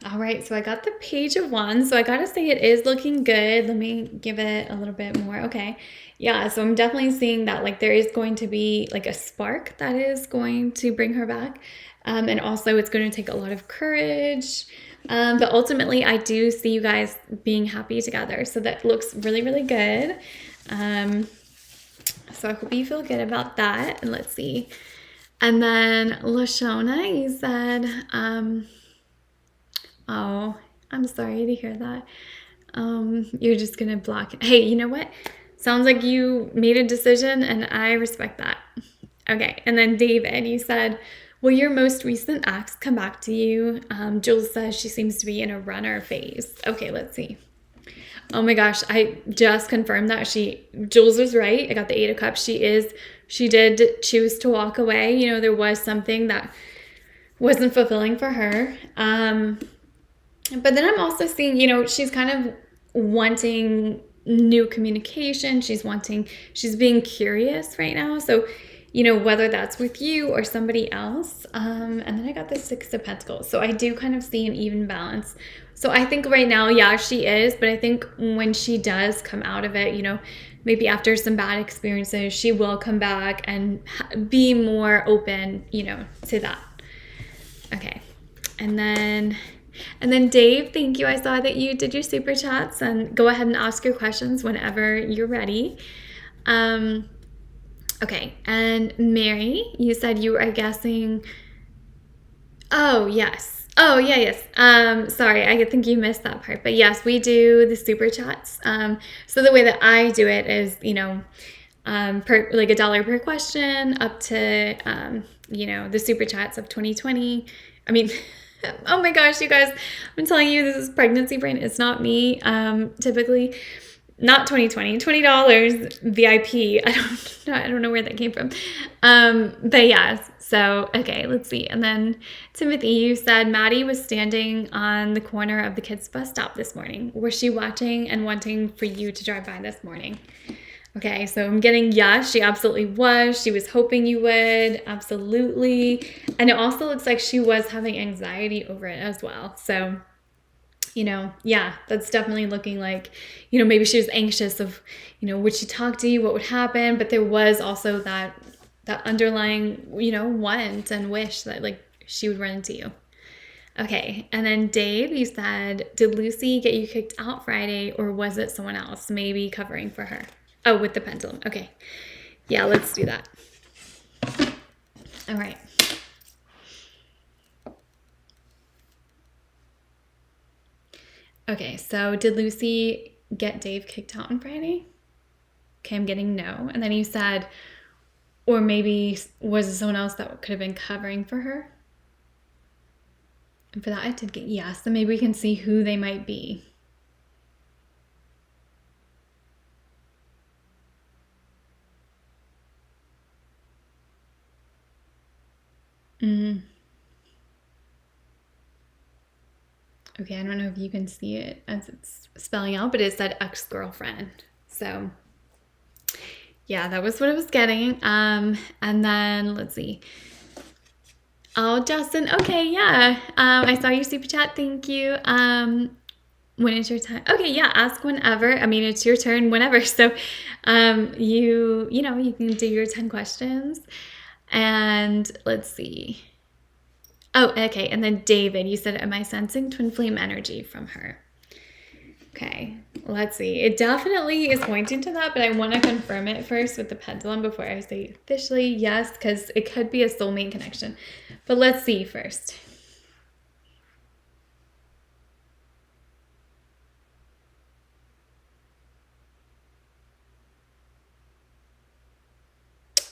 [SPEAKER 1] All right, so I got the Page of Wands. So I got to say it is looking good. Let me give it a little bit more. Okay. Yeah, so I'm definitely seeing that like there is going to be like a spark that is going to bring her back. And also it's going to take a lot of courage. But ultimately I do see you guys being happy together. So that looks really, really good. So I hope you feel good about that. And let's see. And then Lashona, you said, oh, I'm sorry to hear that. You're just going to block it. Hey, you know what? Sounds like you made a decision and I respect that. Okay, and then David, you said, will your most recent ex come back to you? Jules says she seems to be in a runner phase. Okay, let's see. Oh my gosh, I just confirmed that Jules was right. I got the 8 of Cups. She did choose to walk away. You know, there was something that wasn't fulfilling for her. But then I'm also seeing, you know, she's kind of wanting new communication. She's being curious right now. So, you know, whether that's with you or somebody else. And then I got the 6 of Pentacles. So I do kind of see an even balance. So I think right now, yeah, she is. But I think when she does come out of it, you know, maybe after some bad experiences, she will come back and be more open, you know, to that. Okay. And then Dave, thank you. I saw that you did your super chats, and go ahead and ask your questions whenever you're ready. Okay, and Mary, you said you were guessing. Oh, yes. Oh, yeah, yes. Sorry, I think you missed that part. But yes, we do the super chats. So the way that I do it is, you know, like $1 per question up to, you know, the super chats of 2020. I mean, oh my gosh, you guys, I'm telling you, this is pregnancy brain. It's not me. Typically, not 2020, $20 VIP. I don't know where that came from. But yeah, so, okay, let's see. And then Timothy, you said Maddie was standing on the corner of the kids' bus stop this morning. Was she watching and wanting for you to drive by this morning? Okay, so I'm getting yes, she absolutely was. She was hoping you would, absolutely. And it also looks like she was having anxiety over it as well. So, you know, yeah, that's definitely looking like, you know, maybe she was anxious of, you know, would she talk to you? What would happen? But there was also that underlying, you know, want and wish that like she would run into you. Okay, and then Dave, you said, did Lucy get you kicked out Friday, or was it someone else maybe covering for her? Oh, with the pendulum. Okay. Yeah, let's do that. All right. Okay, so did Lucy get Dave kicked out on Friday? Okay, I'm getting no. And then you said, or maybe was it someone else that could have been covering for her? And for that, I did get yes. So maybe we can see who they might be. Okay, I don't know if you can see it as it's spelling out, but it said ex-girlfriend. So yeah, that was what I was getting. And then let's see. Oh, Justin. Okay, yeah. I saw your super chat. Thank you. When is your time? Okay, yeah. Ask whenever. I mean, it's your turn whenever. So, you know, you can do your 10 questions. And let's see. Oh, okay. And then David, you said, am I sensing twin flame energy from her? Okay, let's see. It definitely is pointing to that, but I want to confirm it first with the pendulum before I say officially yes, because it could be a soulmate connection. But let's see first.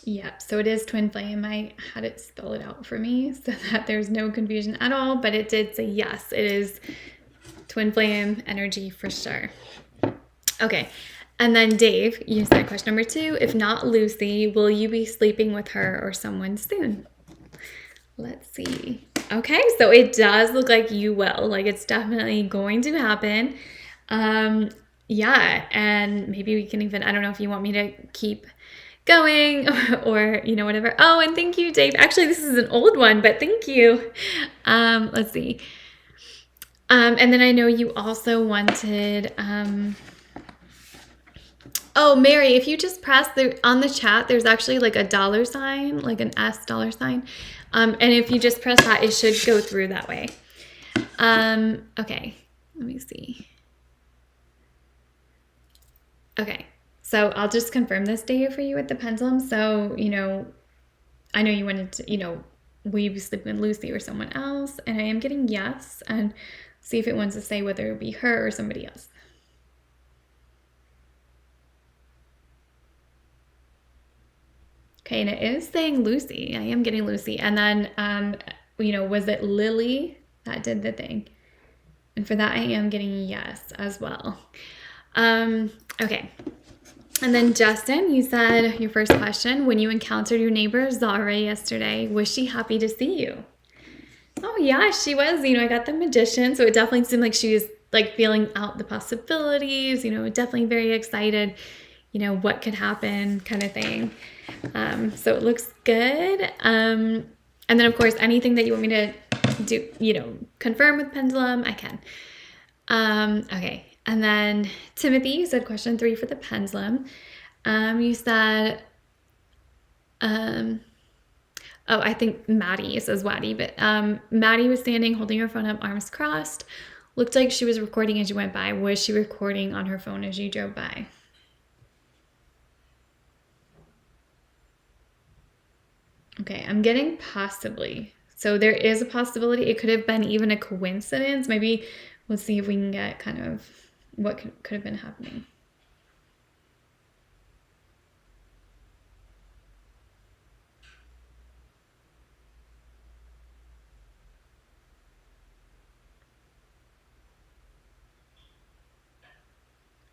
[SPEAKER 1] Yep, so it is twin flame. I had it spell it out for me so that there's no confusion at all, but it did say yes, it is twin flame energy for sure. Okay, and then Dave, you said question number 2. If not Lucy, will you be sleeping with her or someone soon? Let's see. Okay, so it does look like you will. Like it's definitely going to happen. Yeah, and maybe we can even, I don't know if you want me to keep going or you know, whatever. Oh, and thank you, Dave. Actually, this is an old one, but thank you. Let's see. And then I know you also wanted, oh, Mary, if you just press on the chat, there's actually like a $sign, like an S $sign. And if you just press that, it should go through that way. Okay, let me see. Okay, so I'll just confirm this day for you with the pendulum. So, you know, I know you wanted to, you know, will you be sleeping with Lucy or someone else? And I am getting yes, and see if it wants to say whether it be her or somebody else. Okay, and it is saying Lucy. I am getting Lucy. And then, was it Lily that did the thing? And for that, I am getting yes as well. Okay. And then Justin, you said your first question, when you encountered your neighbor Zara yesterday, was she happy to see you? Oh yeah, she was. I got the magician, so it definitely seemed like she was like feeling out the possibilities, definitely very excited, what could happen kind of thing. So it looks good. And then of course, anything that you want me to do, confirm with pendulum, I can. Okay. And then Timothy, you said question 3 for the pendulum. You said, I think Maddie says Waddy, but Maddie was standing holding her phone up, arms crossed. Looked like she was recording as you went by. Was she recording on her phone as you drove by? Okay, I'm getting possibly. So there is a possibility. It could have been even a coincidence. Maybe let's see if we can get kind of what could have been happening.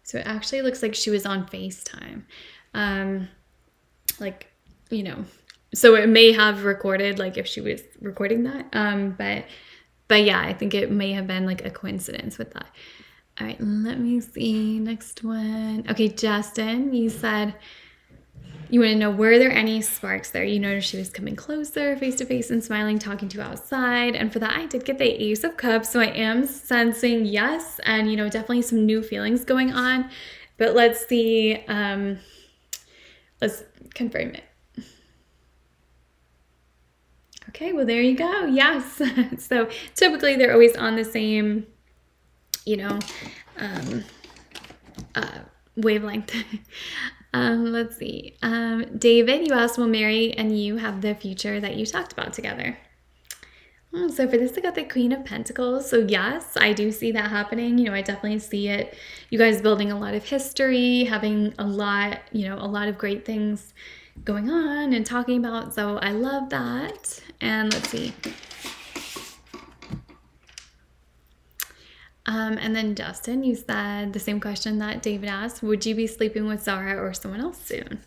[SPEAKER 1] So it actually looks like she was on FaceTime. So it may have recorded, like if she was recording that. But yeah, I think it may have been like a coincidence with that. All right, let me see. Next one. Okay, Justin, you said you want to know, were there any sparks there? You noticed she was coming closer, face to face and smiling, talking to you outside. And for that, I did get the Ace of Cups. So I am sensing yes, and definitely some new feelings going on. But let's see. Let's confirm it. Okay, well, there you go. Yes. So typically they're always on the same, wavelength. Let's see. David, you asked, will Mary and you have the future that you talked about together? So for this, I got the Queen of Pentacles. So yes, I do see that happening. I definitely see it. You guys building a lot of history, having a lot of great things going on and talking about. So I love that. And let's see. And then Justin, you said the same question that David asked. Would you be sleeping with Zara or someone else soon?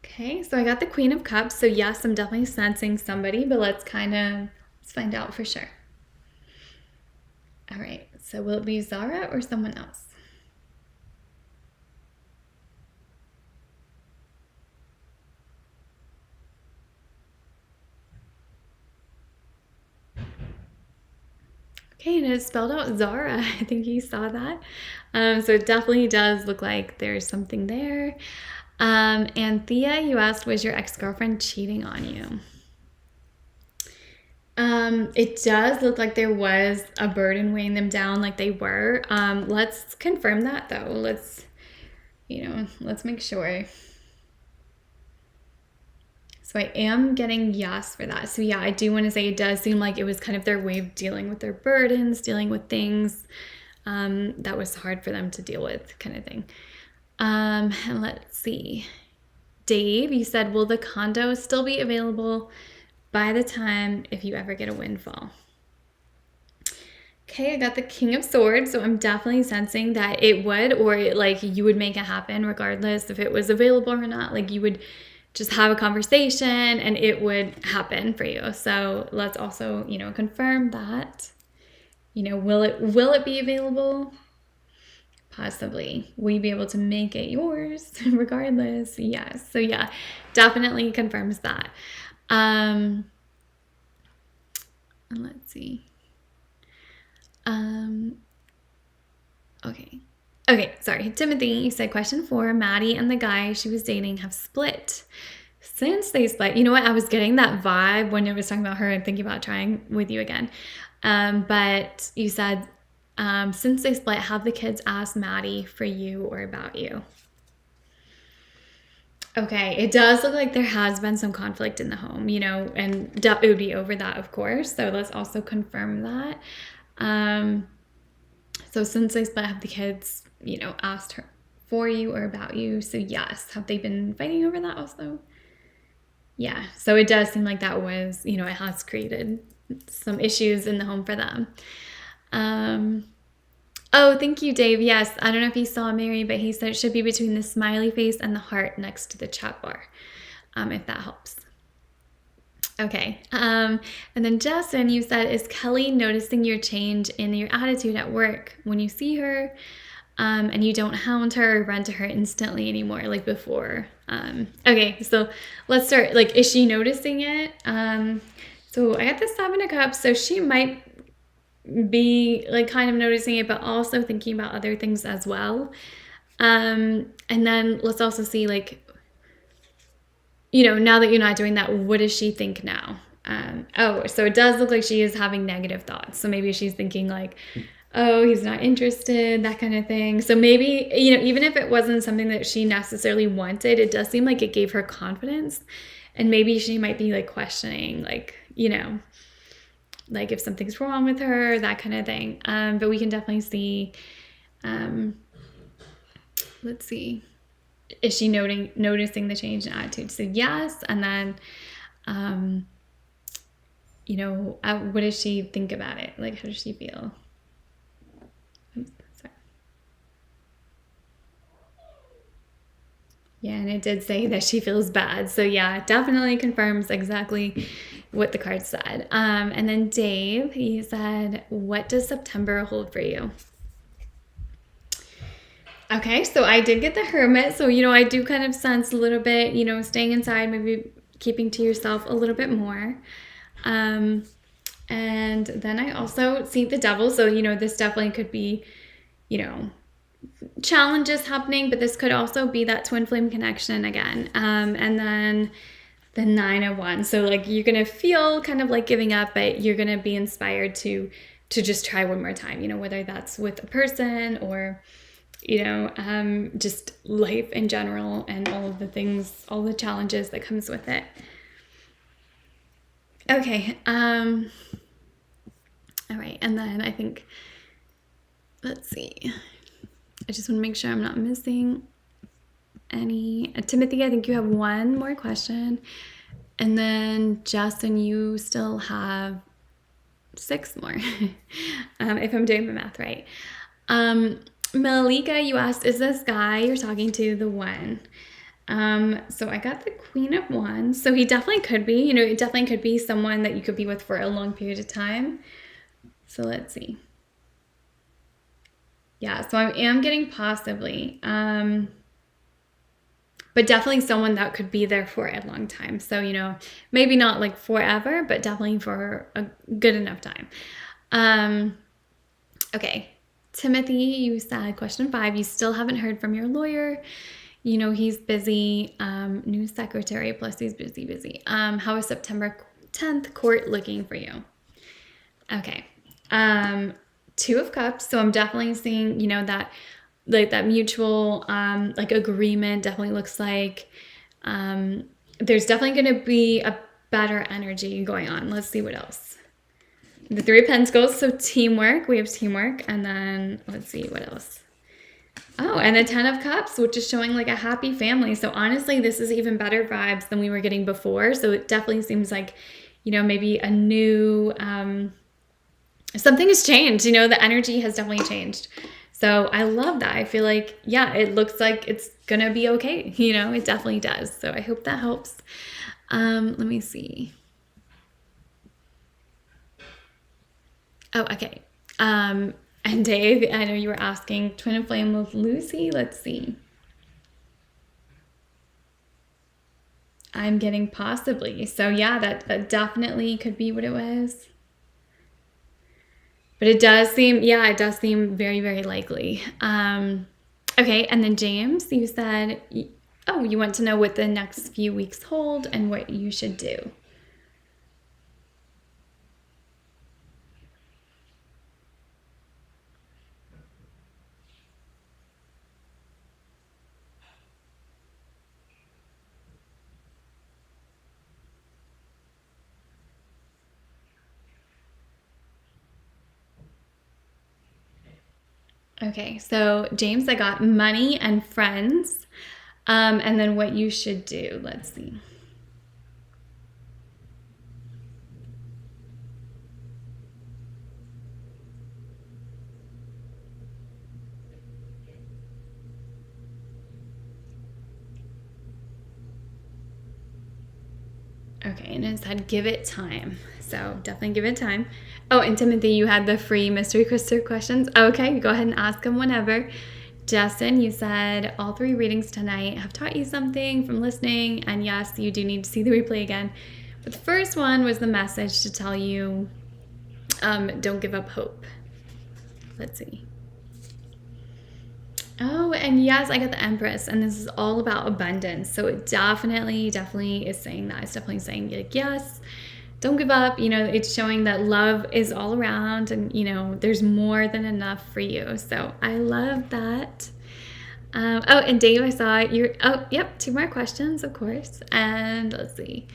[SPEAKER 1] Okay, so I got the Queen of Cups. So yes, I'm definitely sensing somebody, but let's find out for sure. All right, so will it be Zara or someone else? Okay, and it's spelled out Zara. I think you saw that. So it definitely does look like there's something there. And Thea, you asked, was your ex-girlfriend cheating on you? It does look like there was a burden weighing them down, like they were. Let's confirm that though. Let's make sure. So I am getting yes for that. So yeah, I do want to say it does seem like it was kind of their way of dealing with their burdens, dealing with things that was hard for them to deal with, kind of thing. And let's see. Dave, you said, will the condo still be available by the time if you ever get a windfall? Okay, I got the King of Swords, so I'm definitely sensing that it would, or like you would make it happen regardless if it was available or not. Like you would just have a conversation and it would happen for you. So let's also, confirm that. Will it be available? Possibly. Will you be able to make it yours regardless? Yes. So yeah, definitely confirms that. And let's see. Okay, sorry. Timothy, you said question 4, Maddie and the guy she was dating have split. Since they split, you know what? I was getting that vibe when it was talking about her and thinking about trying with you again. But you said, since they split, have the kids asked Maddie for you or about you? Okay, it does look like there has been some conflict in the home, and it would be over that, of course. So let's also confirm that. So since they split, have the kids, asked her for you or about you? So yes, have they been fighting over that also? Yeah, so it does seem like that was, it has created some issues in the home for them. Oh, thank you, Dave. Yes, I don't know if you saw Mary, but he said it should be between the smiley face and the heart next to the chat bar, if that helps. Okay. And then Justin, you said, is Kelly noticing your change in your attitude at work when you see her, and you don't hound her or run to her instantly anymore like before? Okay, so let's start. Like, is she noticing it? So I got the 7 of Cups, so she might be like kind of noticing it, but also thinking about other things as well. And then let's also see, like, now that you're not doing that, what does she think now? So it does look like she is having negative thoughts. So maybe she's thinking like, oh, he's not interested, that kind of thing. So maybe, even if it wasn't something that she necessarily wanted, it does seem like it gave her confidence. And maybe she might be like questioning, like, like if something's wrong with her, that kind of thing. But we can definitely see, let's see. Is she noticing the change in attitude? So yes, and then, what does she think about it? Like, how does she feel? Oops, sorry. Yeah, and it did say that she feels bad. So yeah, it definitely confirms exactly what the card said. And then Dave, he said, what does September hold for you? Okay, so I did get the Hermit. So, I do kind of sense a little bit, staying inside, maybe keeping to yourself a little bit more. And then I also see the Devil. So, this definitely could be, challenges happening, but this could also be that twin flame connection again. And then the 9 of Wands. So, like, you're going to feel kind of like giving up, but you're going to be inspired to just try one more time, whether that's with a person or just life in general and all of the things, all the challenges that comes with it. Okay. All right. And then I think, let's see. I just want to make sure I'm not missing any. Timothy, I think you have one more question. And then Justin, you still have 6 more, if I'm doing the math right. Malika, you asked, is this guy you're talking to the one? So I got the Queen of Wands. So he definitely could be, it definitely could be someone that you could be with for a long period of time. So let's see. Yeah, so I am getting possibly, but definitely someone that could be there for a long time. So, maybe not like forever, but definitely for a good enough time. Okay. Timothy, you said question 5, you still haven't heard from your lawyer. He's busy, new secretary, plus he's busy. How is September 10th court looking for you? Okay. 2 of Cups. So I'm definitely seeing, that like that mutual, like agreement definitely looks like, there's definitely going to be a better energy going on. Let's see what else. The 3 of Pentacles, so teamwork. We have teamwork. And then let's see what else. Oh, and the 10 of Cups, which is showing like a happy family. So honestly, this is even better vibes than we were getting before. So it definitely seems like, maybe a new, something has changed. The energy has definitely changed. So I love that. I feel like, yeah, it looks like it's going to be okay. It definitely does. So I hope that helps. Let me see. Oh, okay. And Dave, I know you were asking twin flame with Lucy. Let's see. I'm getting possibly. So yeah, that definitely could be what it was. But it does seem very, very likely. Okay, and then James, you said, oh, you want to know what the next few weeks hold and what you should do. Okay, so James, I got money and friends, and then what you should do. Let's see. Okay, and it said give it time. So definitely give it time. Oh, and Timothy, you had the free mystery crystal questions. Okay, go ahead and ask them whenever. Justin, you said all 3 readings tonight have taught you something from listening. And yes, you do need to see the replay again. But the first one was the message to tell you don't give up hope. Let's see. Oh, and yes, I got the Empress, and this is all about abundance. So it definitely is saying that. It's definitely saying, like, yes, don't give up. You know, it's showing that love is all around, and, you know, there's more than enough for you. So I love that. Oh, and Dave, I saw your, oh, yep, 2 more questions, of course. And let's see.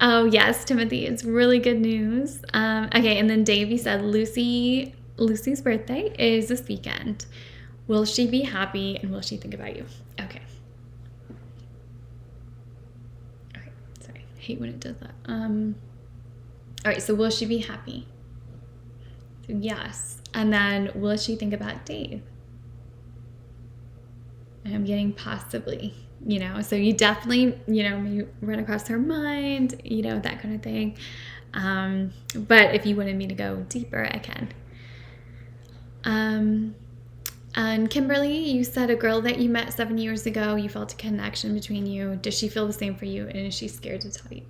[SPEAKER 1] Oh, yes, Timothy, it's really good news. Okay, and then Dave, you said Lucy's birthday is this weekend. Will she be happy and will she think about you? Okay. All right. Sorry. I hate when it does that. All right. So will she be happy? So yes. And then will she think about Dave? And I'm getting possibly, you know, so you definitely, you know, maybe run across her mind, you know, that kind of thing. But if you wanted me to go deeper, I can. And Kimberly, you said a girl that you met 7 years ago, you felt a connection between you. Does she feel the same for you? And is she scared to tell you?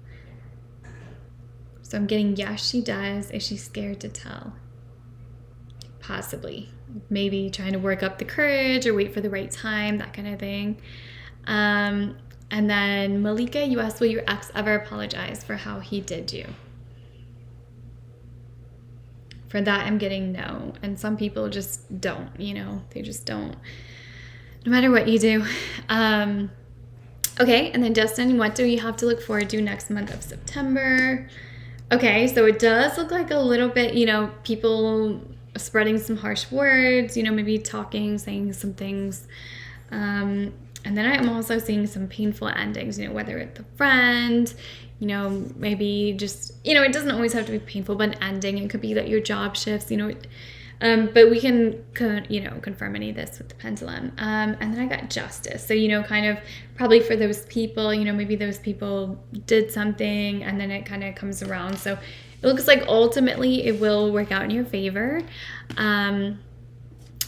[SPEAKER 1] So I'm getting, yes, she does. Is she scared to tell? Possibly. Maybe trying to work up the courage or wait for the right time, that kind of thing. And then Malika, you asked, will your ex ever apologize for how he did you? For that, I'm getting no. And some people just don't, you know, they just don't, no matter what you do. Okay, and then Justin, what do you have to look forward to next month of September? Okay, so it does look like a little bit, you know, people spreading some harsh words, you know, maybe talking, saying some things. And then I'm also seeing some painful endings, you know, whether it's a friend, you know, maybe just, you know, it doesn't always have to be painful, but an ending. It could be that your job shifts, you know, but we can, you know, confirm any of this with the pendulum. And then I got justice. So, you know, kind of probably for those people, you know, maybe those people did something and then it kind of comes around. So it looks like ultimately it will work out in your favor.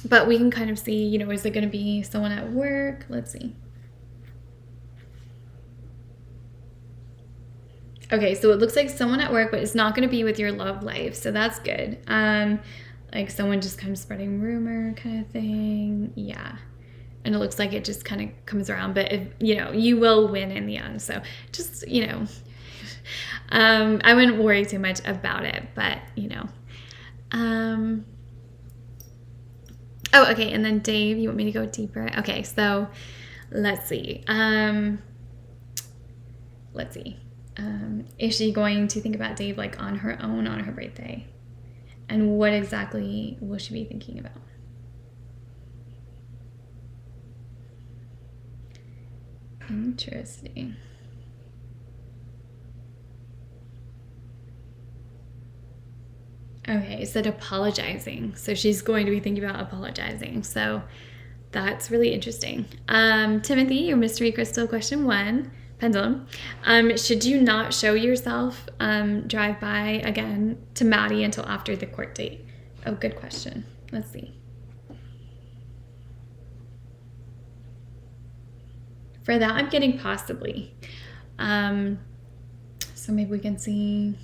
[SPEAKER 1] But we can kind of see, you know, is it going to be someone at work? Let's see. Okay, so it looks like someone at work, but it's not going to be with your love life. So that's good. Like someone just kind of spreading rumor kind of thing. Yeah. And it looks like it just kind of comes around. But, if, you know, you will win in the end. So just, you know, I wouldn't worry too much about it. But, you know. Oh, okay. And then Dave, you want me to go deeper? Okay, so let's see. Let's see. Is she going to think about Dave like on her own on her birthday? And what exactly will she be thinking about? Interesting. Okay, it said apologizing. So she's going to be thinking about apologizing. So that's really interesting. Timothy, your mystery crystal question 1. Pendulum. Should you not show yourself drive by again to Maddie until after the court date? Oh, good question. Let's see. For that, I'm getting possibly. So maybe we can see.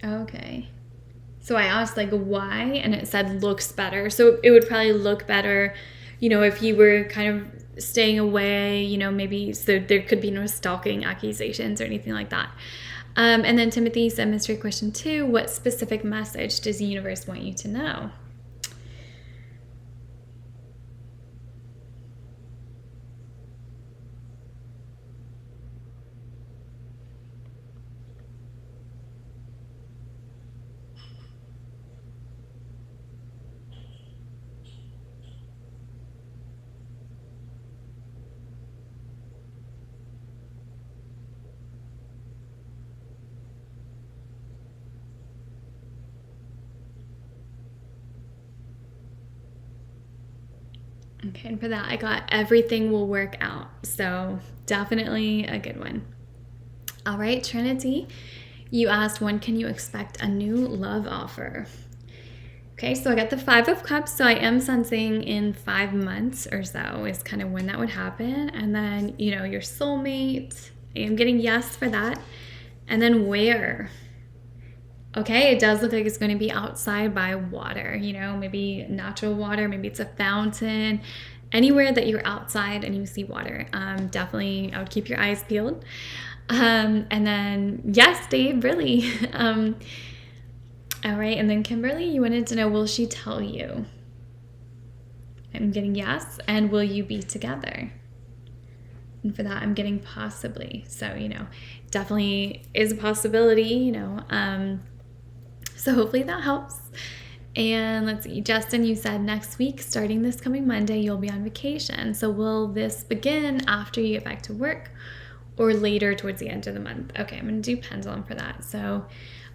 [SPEAKER 1] Okay. So I asked like why, and it said looks better. So it would probably look better, you know, if you were kind of staying away, you know, maybe so there could be no stalking accusations or anything like that. And then Timothy said mystery question 2, what specific message does the universe want you to know? Okay, and for that, I got everything will work out. So definitely a good one. All right, Trinity, you asked, when can you expect a new love offer? Okay, so I got the Five of Cups, so I am sensing in 5 months or so is kind of when that would happen. And then, your soulmate, I am getting yes for that. And then where? Okay, it does look like it's going to be outside by water, maybe natural water, maybe it's a fountain, anywhere that you're outside and you see water. Definitely, I would keep your eyes peeled. And then, yes, Dave, really. All right, and then Kimberly, you wanted to know, will she tell you? I'm getting yes, and will you be together? And for that, I'm getting possibly. So, definitely is a possibility, So hopefully that helps. And let's see, Justin, you said next week, starting this coming Monday, you'll be on vacation. So will this begin after you get back to work or later towards the end of the month? Okay, I'm going to do pendulum for that. So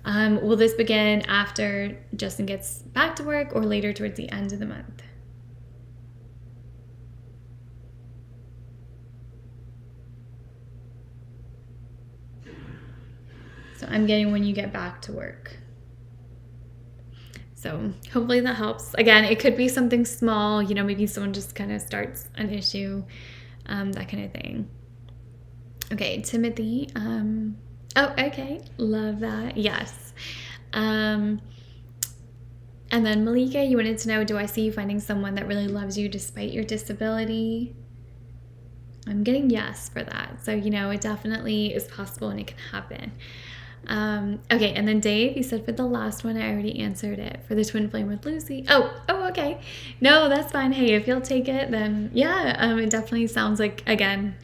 [SPEAKER 1] will this begin after Justin gets back to work or later towards the end of the month? So I'm getting when you get back to work. So hopefully that helps. Again, it could be something small, maybe someone just kind of starts an issue, that kind of thing. Okay, Timothy. Oh, okay. Love that. Yes. And then Malika, you wanted to know, do I see you finding someone that really loves you despite your disability? I'm getting yes for that. So, it definitely is possible and it can happen. Okay, and then Dave, you said for the last one, I already answered it. For the twin flame with Lucy. Oh, okay. No, that's fine. Hey, if you'll take it, then yeah, it definitely sounds like, again,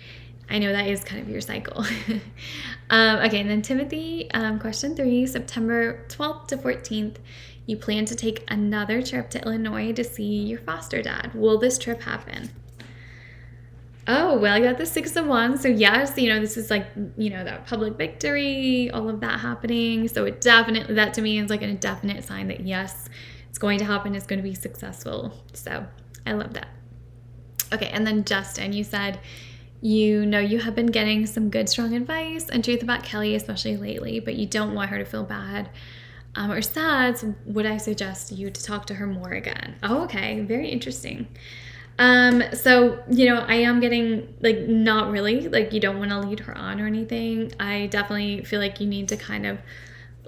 [SPEAKER 1] I know that is kind of your cycle. Okay, and then Timothy, question 3, September 12th to 14th, you plan to take another trip to Illinois to see your foster dad. Will this trip happen? Oh, well, I got the 6 of Wands. So yes, this is like, that public victory, all of that happening. So it definitely, that to me is like a definite sign that yes, it's going to happen. It's going to be successful. So I love that. Okay. And then Justin, you said, you have been getting some good, strong advice and truth about Kelly, especially lately, but you don't want her to feel bad or sad. So would I suggest you to talk to her more again? Oh, okay. Very interesting. So, I am getting like, not really, like you don't want to lead her on or anything. I definitely feel like you need to kind of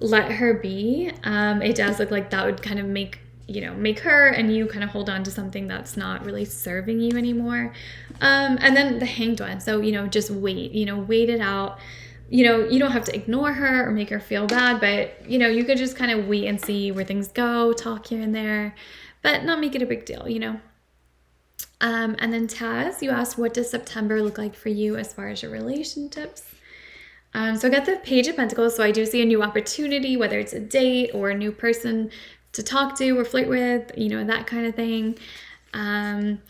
[SPEAKER 1] let her be. It does look like that would kind of make her and you kind of hold on to something that's not really serving you anymore. And then the Hanged One. So, just wait, wait it out. You don't have to ignore her or make her feel bad, but, you could just kind of wait and see where things go, talk here and there, but not make it a big deal, And then Taz, you asked, what does September look like for you as far as your relationships? So I got the Page of Pentacles, so I do see a new opportunity, whether it's a date or a new person to talk to or flirt with, that kind of thing. And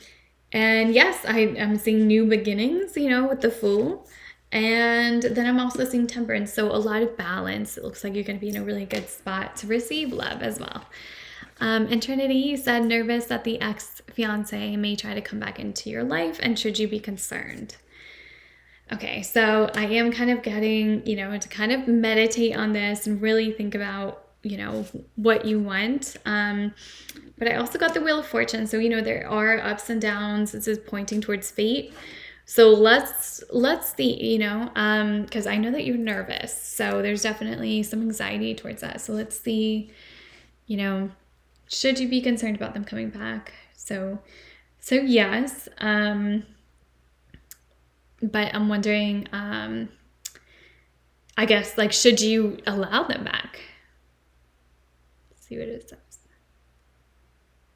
[SPEAKER 1] yes, I'm seeing new beginnings, with the Fool. And then I'm also seeing Temperance, so a lot of balance. It looks like you're going to be in a really good spot to receive love as well. And Trinity said, nervous that the ex-fiance may try to come back into your life, and should you be concerned? Okay, so I am kind of getting, to kind of meditate on this and really think about, what you want. But I also got the Wheel of Fortune. So, there are ups and downs. This is pointing towards fate. So let's see, because I know that you're nervous. So there's definitely some anxiety towards that. So let's see, should you be concerned about them coming back? So yes. But I'm wondering, I guess, like, should you allow them back? Let's see what it says.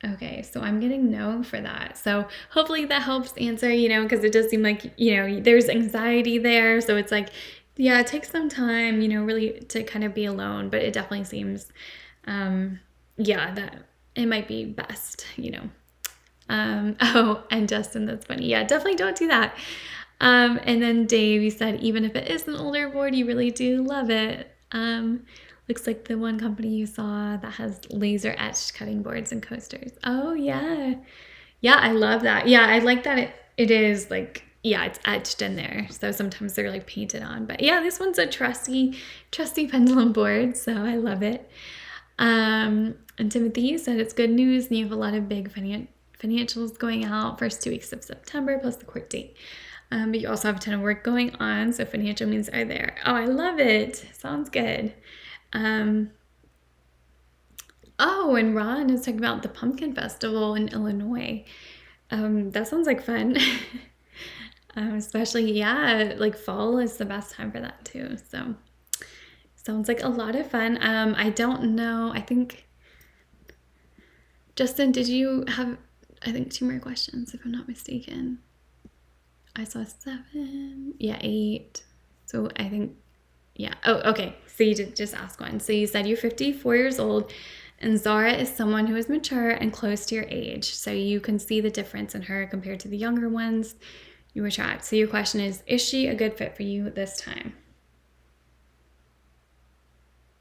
[SPEAKER 1] Okay, so I'm getting no for that. So hopefully that helps answer, because it does seem like, there's anxiety there. So it's like, yeah, it takes some time, really to kind of be alone. But it definitely seems, that it might be best, Oh, and Justin, that's funny. Yeah, definitely don't do that. And then Dave, you said, even if it is an older board, you really do love it. Looks like the one company you saw that has laser etched cutting boards and coasters. Oh, yeah. Yeah, I love that. Yeah, I like that it is like, yeah, it's etched in there. So sometimes they're like painted on. But yeah, this one's a trusty pendulum board, so I love it. And Timothy, you said it's good news and you have a lot of big financials going out first 2 weeks of September plus the court date. But you also have a ton of work going on, so financial means are there. Oh, I love it. Sounds good. Oh, and Ron is talking about the Pumpkin Festival in Illinois. That sounds like fun. Especially, yeah, like fall is the best time for that too. So sounds like a lot of fun. I don't know. I think, Justin, did you have, I think, 2 more questions, if I'm not mistaken? I saw 7. Yeah, 8. So I think, yeah. Oh, okay. So you did just ask one. So you said you're 54 years old and Zara is someone who is mature and close to your age. So you can see the difference in her compared to the younger ones you attract. So your question is she a good fit for you this time?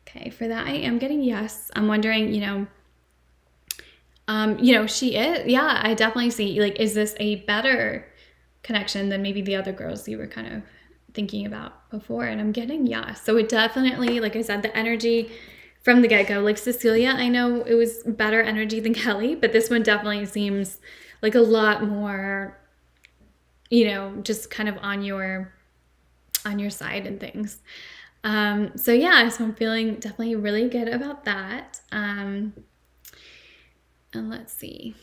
[SPEAKER 1] Okay, for that I am getting yes. I'm wondering, she is. Yeah, I definitely see, like, is this a better connection than maybe the other girls you were kind of thinking about before? And I'm getting yes. So it definitely, like I said, the energy from the get-go, like Cecilia, I know it was better energy than Kelly, but this one definitely seems like a lot more, just kind of on your side and things. So yeah, so I'm feeling definitely really good about that. And let's see.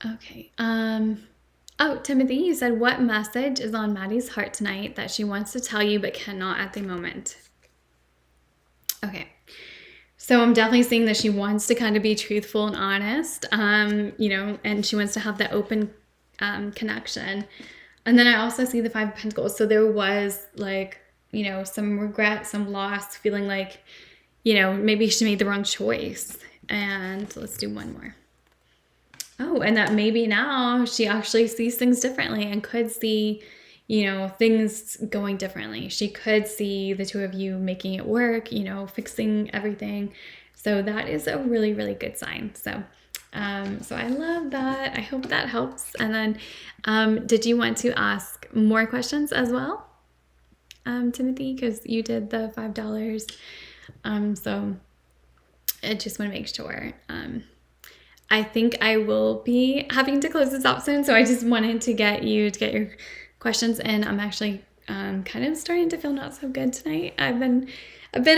[SPEAKER 1] Okay. Oh, Timothy, you said, what message is on Maddie's heart tonight that she wants to tell you but cannot at the moment? Okay. So I'm definitely seeing that she wants to kind of be truthful and honest, and she wants to have that open connection. And then I also see the 5 of Pentacles. So there was like, some regret, some loss, feeling like, maybe she made the wrong choice. And let's do one more. Oh, and that maybe now she actually sees things differently and could see, things going differently. She could see the 2 of you making it work, fixing everything. So that is a really, really good sign. So I love that. I hope that helps. And then, did you want to ask more questions as well, Timothy? Because you did the $5. So I just want to make sure. I think I will be having to close this out soon, so I just wanted to get your questions in. I'm actually kind of starting to feel not so good tonight. I've been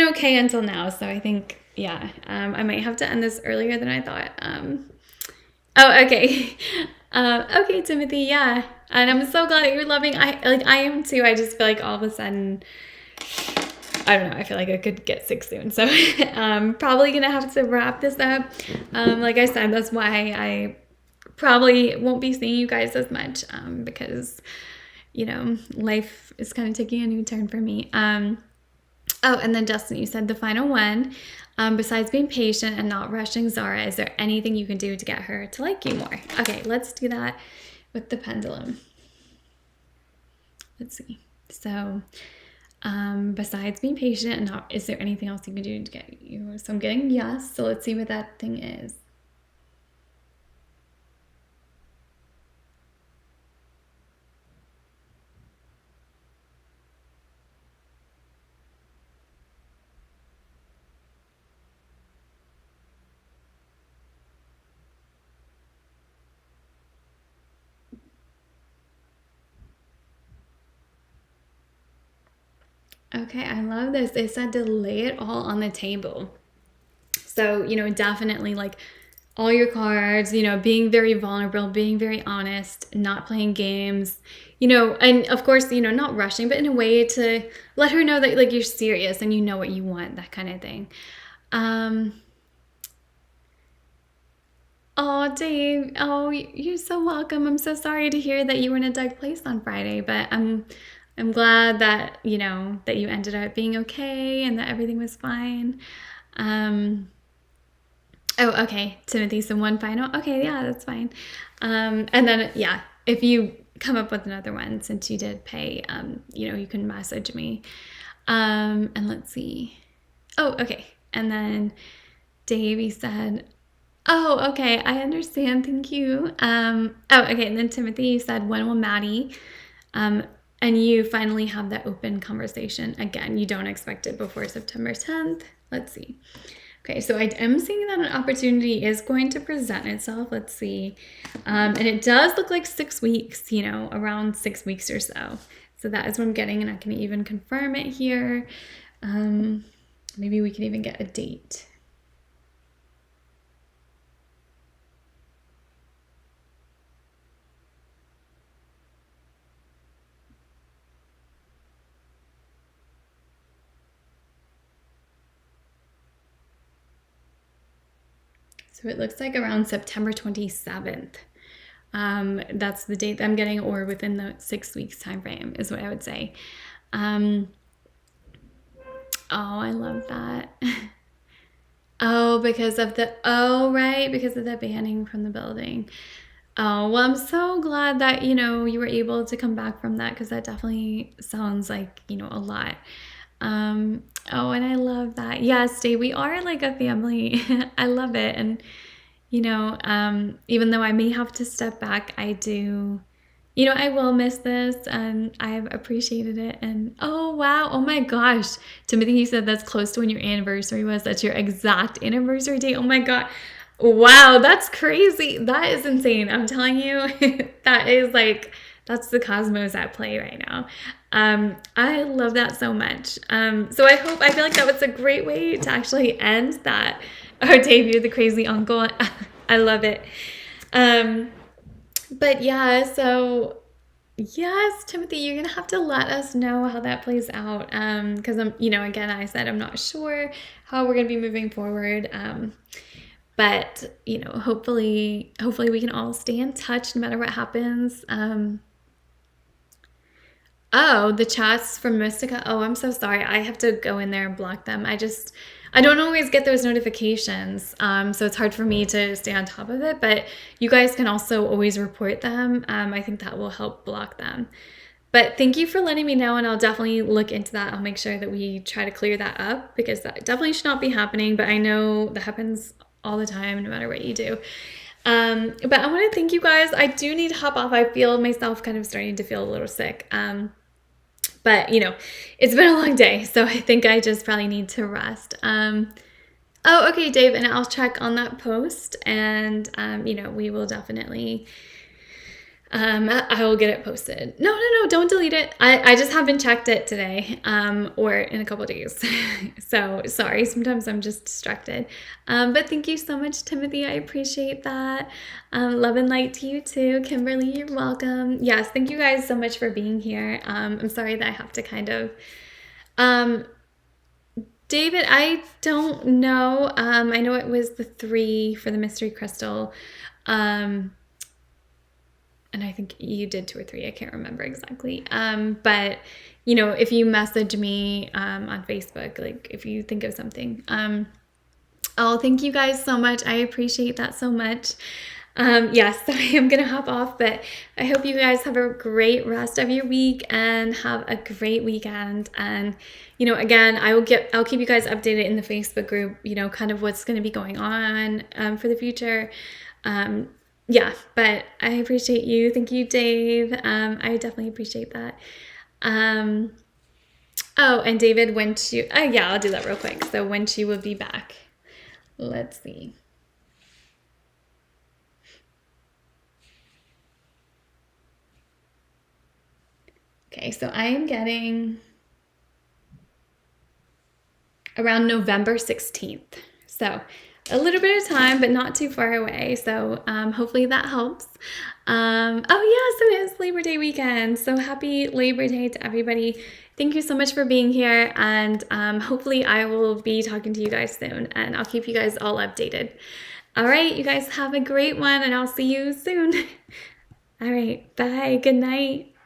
[SPEAKER 1] okay until now, so I think, yeah, I might have to end this earlier than I thought. Oh, okay. Okay, Timothy, yeah, and I'm so glad that you're loving. I am too. I just feel like all of a sudden, I don't know, I feel like I could get sick soon. So I'm probably going to have to wrap this up. Like I said, that's why I probably won't be seeing you guys as much, because, life is kind of taking a new turn for me. Oh, and then Justin, you said the final one. Besides being patient and not rushing Zara, is there anything you can do to get her to like you more? Okay, let's do that with the pendulum. Let's see. So... besides being patient and not, is there anything else you can do to get you? So I'm getting yes. So let's see what that thing is. Okay, I love this. It said to lay it all on the table. So, definitely like all your cards, being very vulnerable, being very honest, not playing games, and of course, not rushing, but in a way to let her know that like you're serious and you know what you want, that kind of thing. Oh, Dave. Oh, you're so welcome. I'm so sorry to hear that you were in a dark place on Friday, but I'm glad that, that you ended up being okay and that everything was fine. Oh, okay, Timothy, so one final. Okay, yeah, that's fine. And then, yeah, if you come up with another one, since you did pay, you can message me. And let's see. Oh, okay. And then Davey said, Oh, okay. I understand. Thank you. Oh, okay. And then Timothy, you said, when will Maddie, um, and you finally have that open conversation again? You don't expect it before September 10th. Let's see. Okay, so I am seeing that an opportunity is going to present itself. Let's see. And it does look like 6 weeks, around 6 weeks or so. So that is what I'm getting, and I can even confirm it here. Maybe we can even get a date. So it looks like around September 27th. That's the date that I'm getting, or within the 6 weeks time frame is what I would say. Oh, I love that. Oh, because of right, because of the banning from the building. Oh, well, I'm so glad that, you were able to come back from that, because that definitely sounds like, a lot. Oh, and I love that. Yes, Dave, we are like a family. I love it. And, even though I may have to step back, I do, I will miss this, and I've appreciated it. And oh, wow. Oh my gosh. Timothy, you said that's close to when your anniversary was. That's your exact anniversary date. Oh my God. Wow. That's crazy. That is insane. I'm telling you, that is like, that's the cosmos at play right now. I love that so much. So I feel like that was a great way to actually end that, our debut, The Crazy Uncle. I love it. But yeah, so yes, Timothy, you're gonna have to let us know how that plays out. Because again, I said I'm not sure how we're gonna be moving forward. But hopefully we can all stay in touch no matter what happens. Oh, the chats from Mystica. Oh, I'm so sorry. I have to go in there and block them. I don't always get those notifications. So it's hard for me to stay on top of it, but you guys can also always report them. I think that will help block them. But thank you for letting me know, and I'll definitely look into that. I'll make sure that we try to clear that up, because that definitely should not be happening, but I know that happens all the time, no matter what you do. But I want to thank you guys. I do need to hop off. I feel myself kind of starting to feel a little sick. But it's been a long day, so I think I just probably need to rest. Oh, okay, Dave, and I'll check on that post, and we will definitely, I will get it posted. No, don't delete it. I just haven't checked it today, or in a couple days. So sorry, sometimes I'm just distracted. But thank you so much, Timothy. I appreciate that. Love and light to you too. Kimberly, you're welcome. Yes, thank you guys so much for being here. I'm sorry that I have to kind of, David, I don't know. I know it was the 3 for the mystery crystal. And I think you did 2 or 3. I can't remember exactly. But if you message me on Facebook, like if you think of something, oh, thank you guys so much. I appreciate that so much. Yes, so I am gonna hop off, but I hope you guys have a great rest of your week and have a great weekend. And again, I'll keep you guys updated in the Facebook group. Kind of what's going to be going on for the future. Yeah, but I appreciate you. Thank you, Dave. I definitely appreciate that. Oh, and David, yeah, I'll do that real quick. So when she will be back. Let's see. Okay, so I am getting around November 16th. So a little bit of time, but not too far away. So hopefully that helps. Oh yeah, so it is Labor Day weekend. So happy Labor Day to everybody. Thank you so much for being here. And hopefully I will be talking to you guys soon, and I'll keep you guys all updated. All right, you guys have a great one, and I'll see you soon. All right, bye, good night.